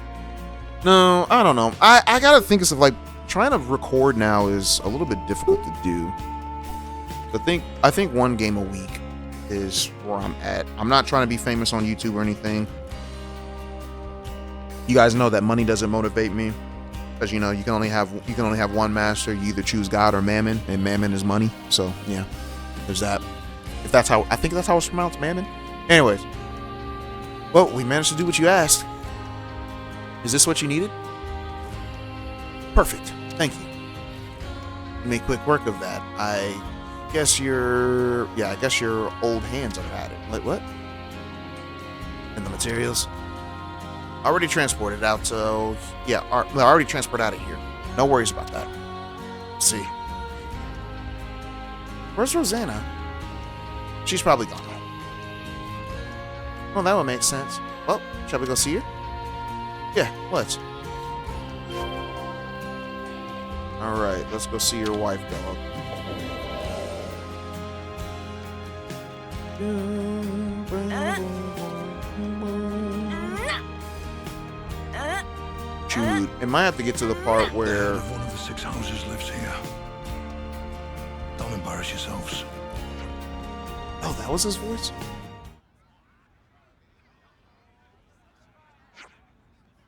No, I don't know. I gotta think of like trying to record now is a little bit difficult to do. I think one game a week is where I'm at. I'm not trying to be famous on YouTube or anything. You guys know that money doesn't motivate me, because you know you can only have one master. You either choose God or Mammon, and Mammon is money. So yeah, there's that. If that's how I think that's how it's pronounced, Mammon. Anyways, well, we managed to do what you asked. Is this what you needed? Perfect. Thank you. You made quick work of that. I guess your old hands are at it. Like what? And the materials? Already transported out, so yeah, I already transported out of here. No worries about that. Let's see. Where's Rosanna? She's probably gone. Well, that would make sense. Well, shall we go see her? Yeah, let's. Alright, let's go see your wife, dog. Dude, it might have to get to the part where one of the 6 houses lives here. Don't embarrass yourselves. Oh, that was his voice?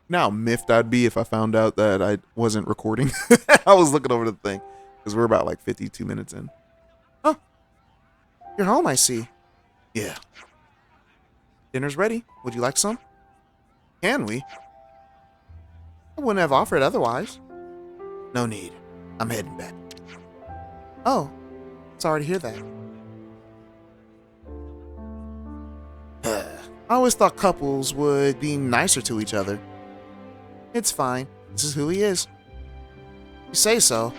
Now miffed I'd be if I found out that I wasn't recording. I was looking over the thing because we're about like 52 minutes in. Oh, you're home, I see. Yeah. Dinner's ready. Would you like some? Can we? I wouldn't have offered otherwise. No need. I'm heading back. Oh, sorry to hear that. I always thought couples would be nicer to each other. It's fine. This is who he is. You say so.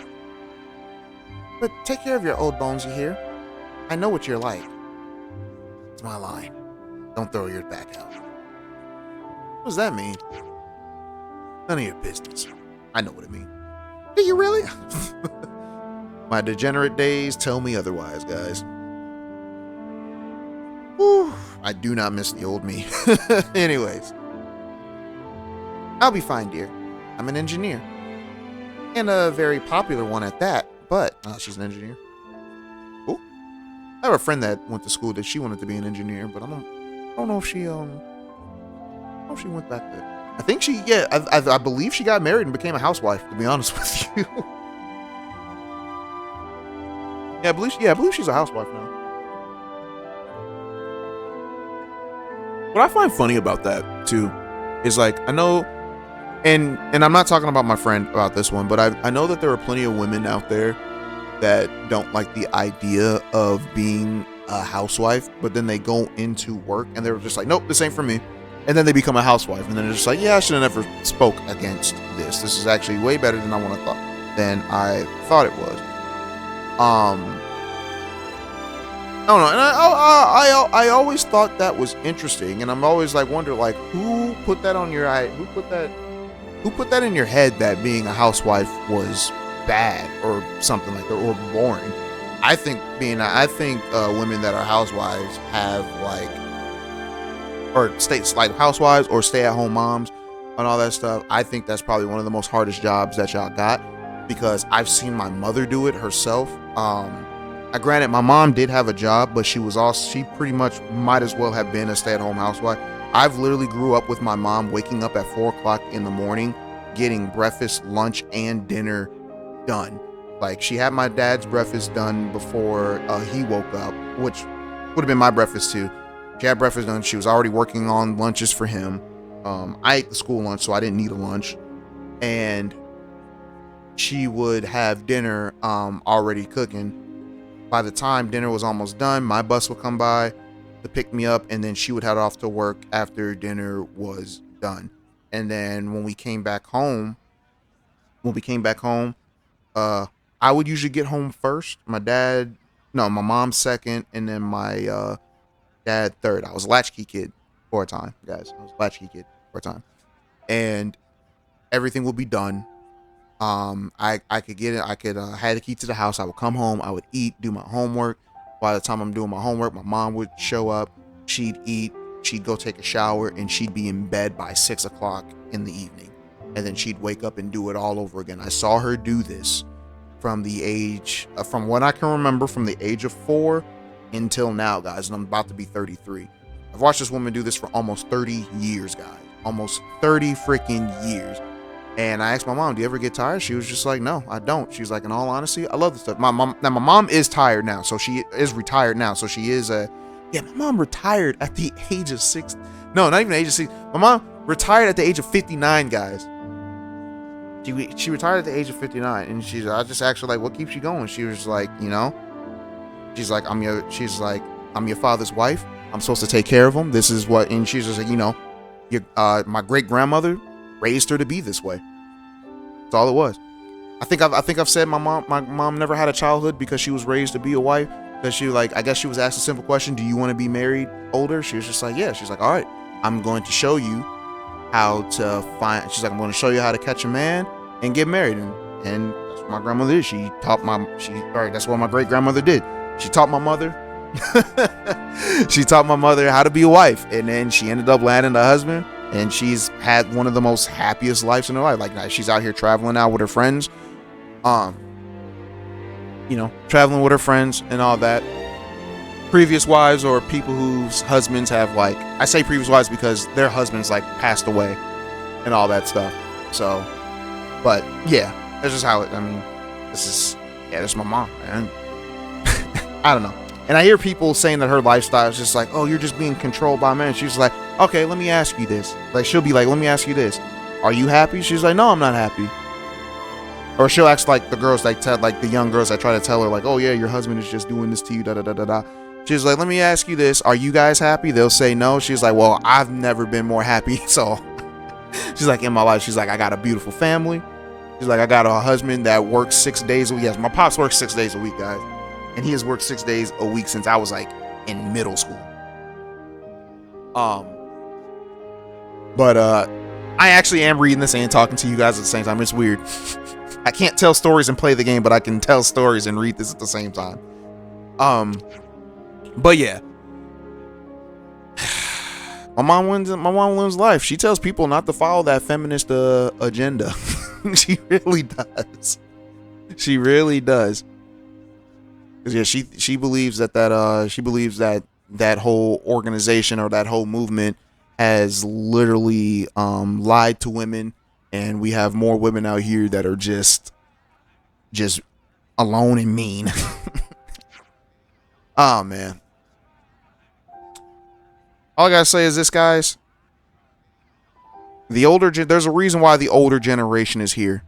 But take care of your old bones, you hear? I know what you're like. It's my line. Don't throw your back out. What does that mean? None of your business. I know what it means. Do you really? My degenerate days tell me otherwise, guys. Whew. I do not miss the old me. Anyways. I'll be fine, dear. I'm an engineer. And a very popular one at that, but she's an engineer. Cool. I have a friend that went to school that she wanted to be an engineer, but I don't know if she went back there. I think she, yeah, I believe she got married and became a housewife, to be honest with you. Yeah, I believe she's a housewife now. What I find funny about that too is like, I know, and I'm not talking about my friend about this one, but I know that there are plenty of women out there that don't like the idea of being a housewife, but then they go into work and they're just like, nope, this ain't for me. And then they become a housewife, and then they're just like, yeah, I should have never spoke against this. This is actually way better than I thought it was. I don't know, and I always thought that was interesting, and I'm always like wonder like who put that in your head that being a housewife was bad or something like that, or boring. I think women that are housewives have housewives or stay-at-home moms and all that stuff. I think that's probably one of the most hardest jobs that y'all got, because I've seen my mother do it herself. Granted, my mom did have a job, but she pretty much might as well have been a stay-at-home housewife, I've literally grew up with my mom waking up at 4 o'clock in the morning, getting breakfast, lunch, and dinner done. Like, she had my dad's breakfast done before he woke up, which would have been my breakfast too. She had breakfast done. She was already working on lunches for him. I ate the school lunch, so I didn't need a lunch. And she would have dinner already cooking. By the time dinner was almost done, my bus would come by to pick me up, and then she would head off to work after dinner was done. And then when we came back home, I would usually get home first. My mom second, and then my dad third. I was a latchkey kid for a time, guys. I was a latchkey kid for a time. And everything would be done. I could get it. I could had the key to the house. I would come home. I would eat, do my homework. By the time I'm doing my homework, my mom would show up. She'd eat. She'd go take a shower, and she'd be in bed by 6 o'clock in the evening. And then she'd wake up and do it all over again. I saw her do this from the age, from what I can remember, from the age of 4 until now, guys. And I'm about to be 33. I've watched this woman do this for almost 30 years, guys. Almost 30 freaking years. And I asked my mom, do you ever get tired? She was just like, no, I don't. She's like, in all honesty, I love this stuff. My mom is tired now. So she is retired now. So she is my mom retired at the age of 6. No, not even the age of 6. My mom retired at the age of 59, guys. She retired at the age of 59. And I just asked her, like, what keeps you going? She was like, she's like, I'm your father's wife. I'm supposed to take care of him. This is what, and she's just like, my great grandmother raised her to be this way. That's all it was. I think I've said my mom never had a childhood because she was raised to be a wife. Because she, like, I guess she was asked a simple question: do you want to be married older? She was just like, yeah. She's like, all right, I'm going to show you how to find. She's like, I'm going to show you how to catch a man and get married. And that's what my grandmother did. That's what my great grandmother did. She taught my mother. She taught my mother how to be a wife, and then she ended up landing a husband. And she's had one of the most happiest lives in her life. Like, she's out here traveling now with her friends. Traveling with her friends and all that. Previous wives or people whose husbands have, like, I say previous wives because their husbands, like, passed away and all that stuff. So, but yeah, that's just how this is my mom, man. I don't know. And I hear people saying that her lifestyle is just like, oh, you're just being controlled by men. She's like, okay, let me ask you this. Like, she'll be like, let me ask you this. Are you happy? She's like, no, I'm not happy. Or she'll ask, like, the girls, like the young girls that try to tell her, like, oh yeah, your husband is just doing this to you, da da da da da. She's like, let me ask you this. Are you guys happy? They'll say no. She's like, well, I've never been more happy. So she's like, in my life, she's like, I got a beautiful family. She's like, I got a husband that works 6 days a week. Yes, my pops works 6 days a week, guys. And he has worked 6 days a week since I was, like, in middle school. But I actually am reading this and talking to you guys at the same time. It's weird. I can't tell stories and play the game, but I can tell stories and read this at the same time. But yeah. My mom lives life. She tells people not to follow that feminist agenda. She really does. She really does. Yeah, she believes that whole organization or that whole movement has literally lied to women, and we have more women out here that are just alone and mean. Oh man. All I gotta say is this, guys. There's a reason why the older generation is here.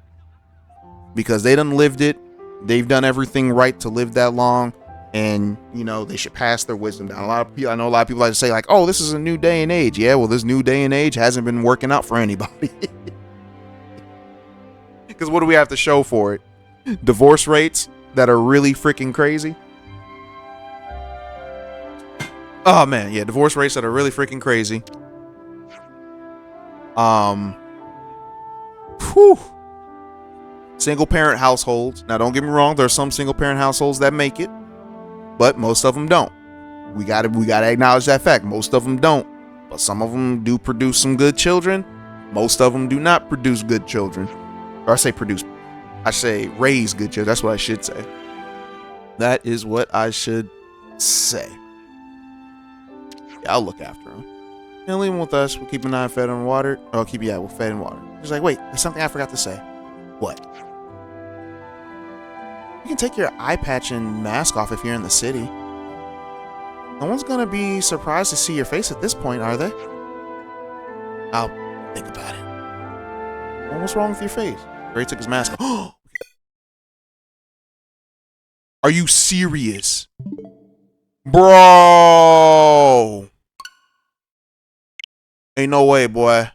Because they done lived it. They've done everything right to live that long, and they should pass their wisdom down. I know a lot of people like to say, like, oh, this is a new day and age. Yeah, well, this new day and age hasn't been working out for anybody. Because what do we have to show for it? Divorce rates that are really freaking crazy. Oh man, yeah, divorce rates that are really freaking crazy. Whew. Single parent households. Now, don't get me wrong. There are some single parent households that make it, but most of them don't. We gotta acknowledge that fact. Most of them don't, but some of them do produce some good children. Most of them do not produce good children. Or I say raise good children. That's what I should say. That is what I should say. Yeah, I'll look after them. And leave him with us. We'll keep an eye on fed and water. Oh, we'll fed and water. He's like, wait, there's something I forgot to say. What? You can take your eye patch and mask off if you're in the city. No one's gonna be surprised to see your face at this point, are they? I'll think about it. Well, what's wrong with your face? Gray took his mask off. Are you serious? Bro! Ain't no way, boy.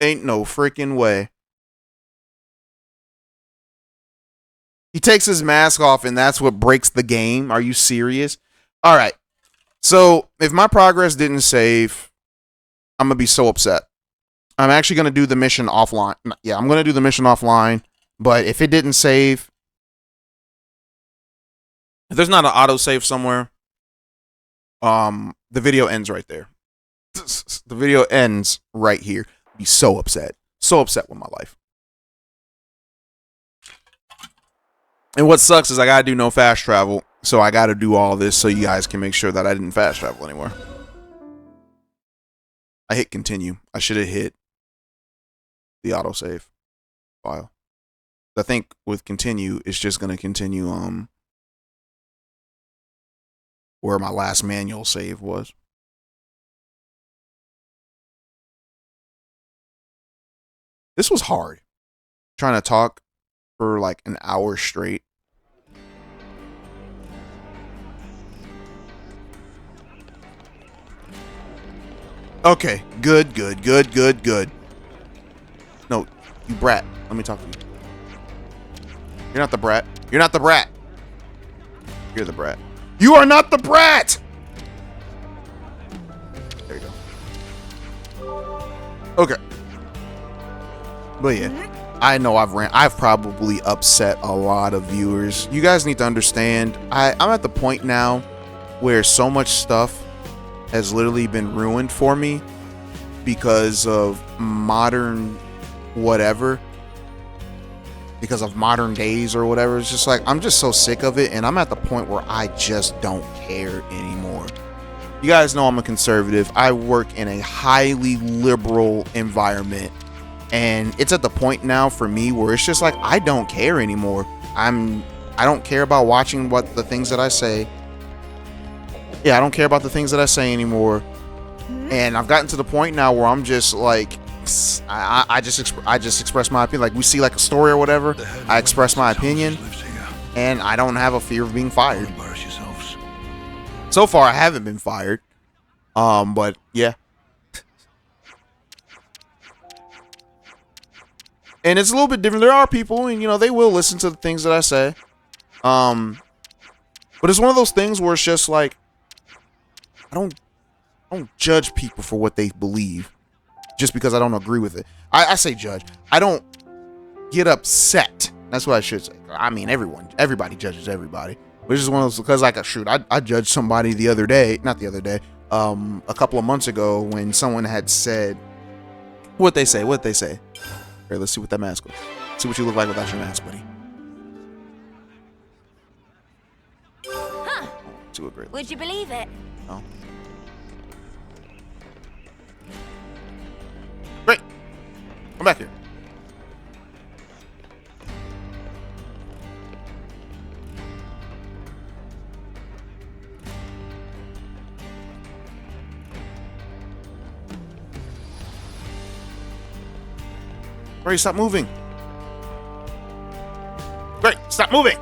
Ain't no freaking way. He takes his mask off and that's what breaks the game. Are you serious? All right. So if my progress didn't save, I'm going to be so upset. I'm actually going to do the mission offline. Yeah, I'm going to do the mission offline. But if it didn't save, if there's not an autosave somewhere, the video ends right there. The video ends right here. Be so upset. So upset with my life. And what sucks is I gotta do no fast travel. So I gotta do all this so you guys can make sure that I didn't fast travel anymore. I hit continue. I should have hit the autosave file. I think with continue, it's just gonna continue where my last manual save was. This was hard. Trying to talk for like an hour straight. Okay, good. No, you brat. Let me talk to you. You're not the brat. You're not the brat. You're the brat. You are not the brat! There you go. Okay. But yeah, I know I've probably upset a lot of viewers. You guys need to understand, I'm at the point now where so much stuff has literally been ruined for me because of modern whatever. Because of modern days or whatever. It's just like, I'm just so sick of it, and I'm at the point where I just don't care anymore. You guys know I'm a conservative. I work in a highly liberal environment, and it's at the point now for me where it's just like, I don't care anymore. I don't care about watching what the things that I say. Yeah, I don't care about the things that I say anymore. And I've gotten to the point now where I'm just like, I just express my opinion. Like, we see like a story or whatever, I express my opinion, and I don't have a fear of being fired. So far, I haven't been fired. But yeah. And it's a little bit different. There are people, and you know, they will listen to the things that I say. But it's one of those things where it's just like, I don't judge people for what they believe just because I don't agree with it. I say judge. I don't get upset. That's what I should say. I mean, everybody judges everybody. Which is one of those, because like, I judged somebody the other day, not the other day, a couple of months ago when someone had said, what'd they say? Here, let's see what that mask was. See what you look like without your mask, buddy. Huh. See what great. Would you believe it? No. Great. Come back here. Great, stop moving. Great, stop moving.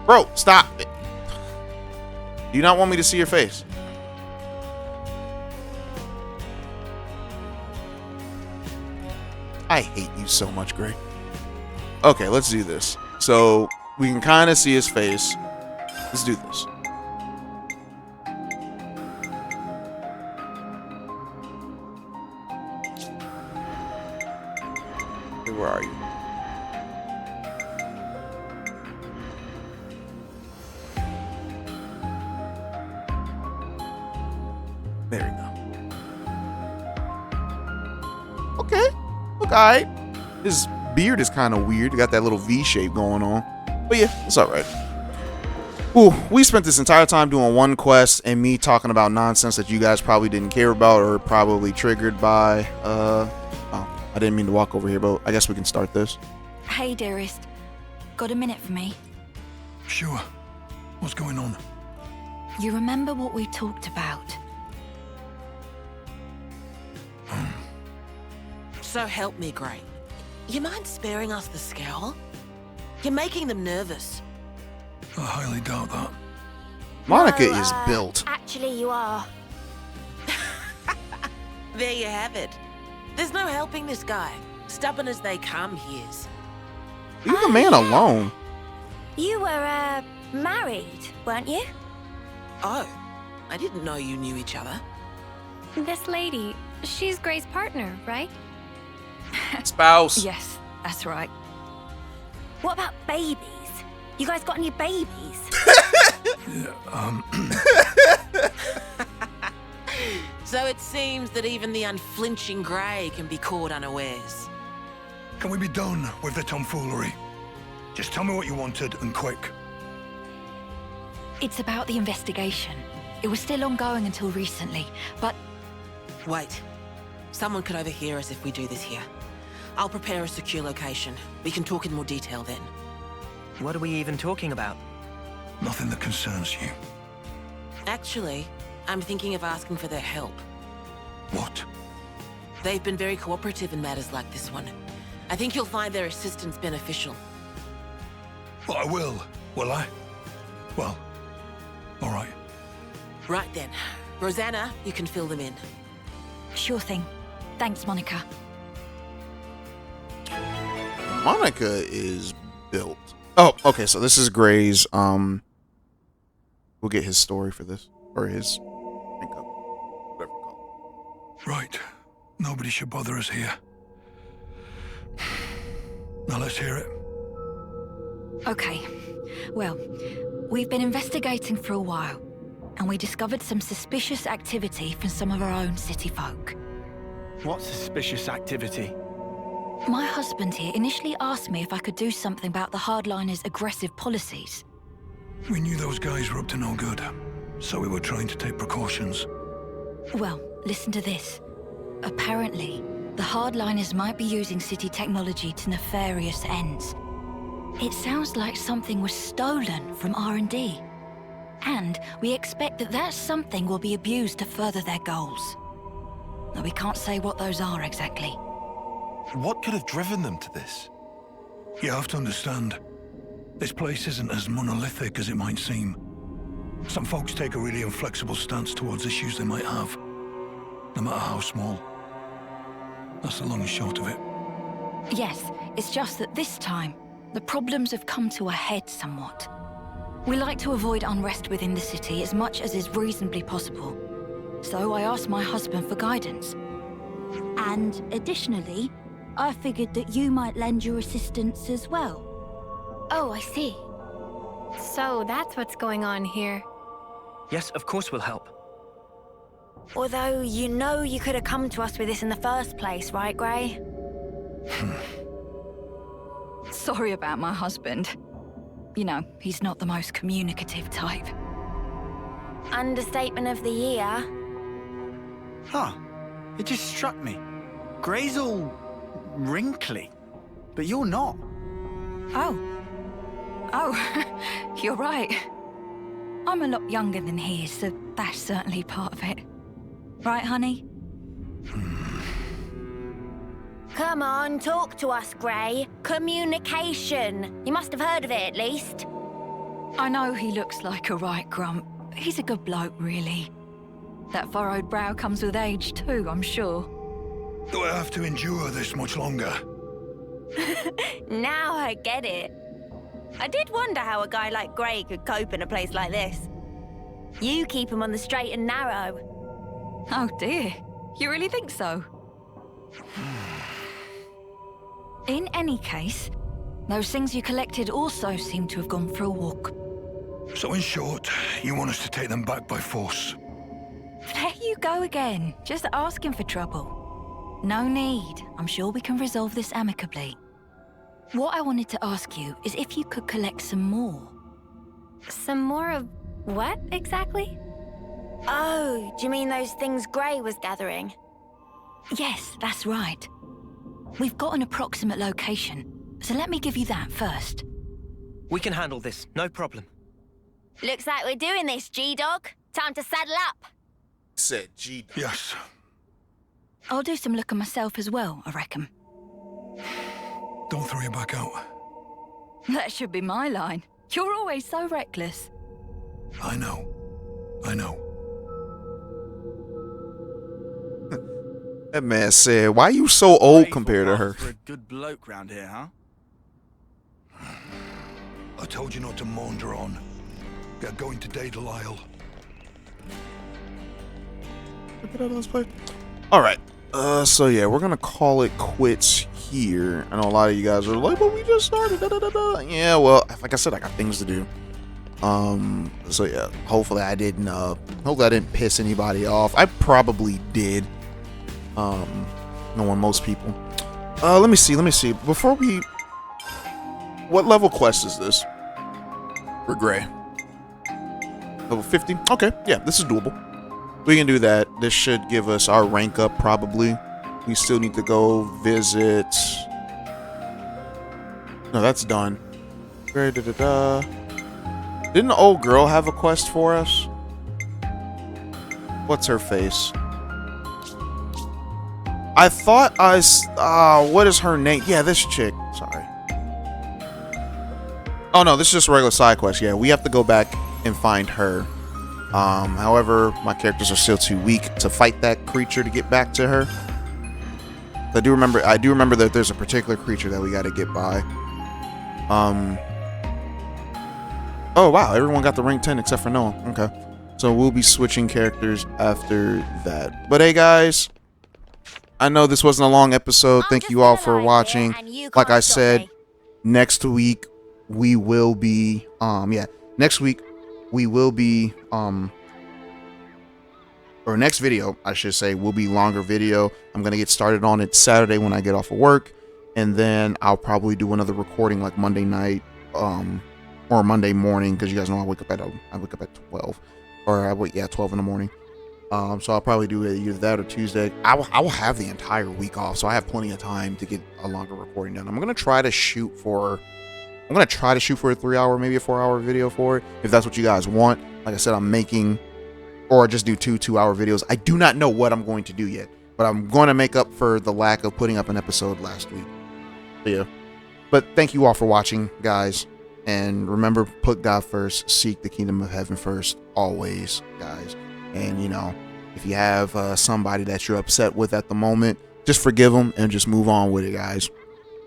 Bro, stop it. Do you not want me to see your face? I hate you so much, Gray. Okay, let's do this. So we can kind of see his face. Let's do this. Hey, where are you? There we go. Okay. Look, alright. His beard is kind of weird. He got that little V shape going on. But yeah, it's alright. Ooh, we spent this entire time doing one quest and me talking about nonsense that you guys probably didn't care about or probably triggered by. Oh, I didn't mean to walk over here, but I guess we can start this. Hey, dearest. Got a minute for me? Sure. What's going on? You remember what we talked about? So help me, Gray. You mind sparing us the scowl? You're making them nervous. I highly doubt that. Monica No, is built. Actually, you are. There you have it. There's no helping this guy. Stubborn as they come, he is. Leave the man alone. You were, married, weren't you? Oh, I didn't know you knew each other. This lady, she's Gray's partner, right? Spouse. Yes, that's right. What about babies? You guys got any babies? So it seems that even the unflinching Gray can be caught unawares. Can we be done with the tomfoolery? Just tell me what you wanted, and quick. It's about the investigation. It was still ongoing until recently, but Wait. Someone could overhear us if we do this here. I'll prepare a secure location. We can talk in more detail then. What are we even talking about? Nothing that concerns you. Actually, I'm thinking of asking for their help. What? They've been very cooperative in matters like this one. I think you'll find their assistance beneficial. Well, I will I? Well, all right. Right then. Rosanna, you can fill them in. sure thing. Thanks, Monica. Monica is built. Oh, okay, so this is Gray's, we'll get his story for this, or his makeup, whatever you call Right. Nobody should bother us here. Now let's hear it. Okay. Well, we've been investigating for a while, and we discovered some suspicious activity from some of our own city folk. What suspicious activity? My husband here initially asked me if I could do something about the hardliners' aggressive policies. We knew those guys were up to no good, so we were trying to take precautions. Well, listen to this. Apparently, the hardliners might be using city technology to nefarious ends. It sounds like something was stolen from R&D. And we expect that that something will be abused to further their goals. Now, we can't say what those are exactly. What could have driven them to this? You have to understand, this place isn't as monolithic as it might seem. Some folks take a really inflexible stance towards issues they might have, no matter how small. That's the long and short of it. Yes, it's just that this time, the problems have come to a head somewhat. We like to avoid unrest within the city as much as is reasonably possible. So I asked my husband for guidance. And additionally, I figured that you might lend your assistance as well. Oh, I see. So that's what's going on here. Yes, of course we'll help. Although you know you could have come to us with this in the first place, right, Gray? Sorry about my husband. You know, he's not the most communicative type. Understatement of the year. Huh. It just struck me. Gray's all wrinkly, but you're not. Oh. Oh, you're right. I'm a lot younger than he is, so that's certainly part of it. Right, honey? Come on, talk to us, Gray. Communication. You must have heard of it, at least. I know he looks like a right grump. He's a good bloke, really. That furrowed brow comes with age, too, I'm sure. Do I have to endure this much longer? Now I get it. I did wonder how a guy like Gray could cope in a place like this. You keep him on the straight and narrow. Oh, dear. You really think so? In any case, those things you collected also seem to have gone for a walk. So in short, you want us to take them back by force? There you go again, just asking for trouble. No need. I'm sure we can resolve this amicably. What I wanted to ask you is if you could collect some more. Some more of what exactly? Oh, do you mean those things Grey was gathering? Yes, that's right. We've got an approximate location, so let me give you that first. We can handle this, no problem. Looks like we're doing this, G-Dog. Time to saddle up. Said G. Yes. I'll do some looking myself as well, I reckon. Don't throw your back out. That should be my line. You're always so reckless. I know. I know. That man said, why you so old compared to her? For a good bloke round here, huh? I told you not to maunder on. We are going today to Lyle. All right. So yeah, we're gonna call it quits here. I know a lot of you guys are like, but we just started. Da, da, da, da. Yeah, well, like I said, I got things to do. So yeah, hopefully I didn't piss anybody off. I probably did. Knowing most people. Let me see. Before we, what level quest is this? For Grey. Level 50? Okay, yeah, this is doable. We can do that. This should give us our rank up, probably. We still need to go visit... No, that's done. Didn't the old girl have a quest for us? What's her face? I thought what is her name? Yeah, this chick. Sorry. Oh no, this is just a regular side quest. Yeah, we have to go back and find her. However, my characters are still too weak to fight that creature to get back to her. I do remember that there's a particular creature that we got to get by. Oh wow, everyone got the rank 10 except for Noah. Okay. So we'll be switching characters after that. But hey guys, I know this wasn't a long episode. Thank you all for watching. Like I said, next week we will be next video, I should say, will be longer video. I'm gonna get started on it Saturday when I get off of work, and then I'll probably do another recording like Monday night, or Monday morning, because you guys know I wake up at 12, or 12 in the morning. So I'll probably do either that or Tuesday. I will have the entire week off, so I have plenty of time to get a longer recording done. I'm gonna try to shoot for a 3-hour, maybe a 4-hour video for it, if that's what you guys want. Like I said, I'm making, or just do 2-hour videos. I do not know what I'm going to do yet, but I'm going to make up for the lack of putting up an episode last week. So yeah. But thank you all for watching, guys. And remember, put God first, seek the kingdom of heaven first, always, guys. And, you know, if you have somebody that you're upset with at the moment, just forgive them and just move on with it, guys.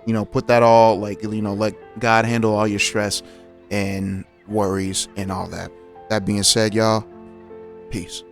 You know, put that all, like, you know, let God handle all your stress and worries and all that. That being said, y'all, peace.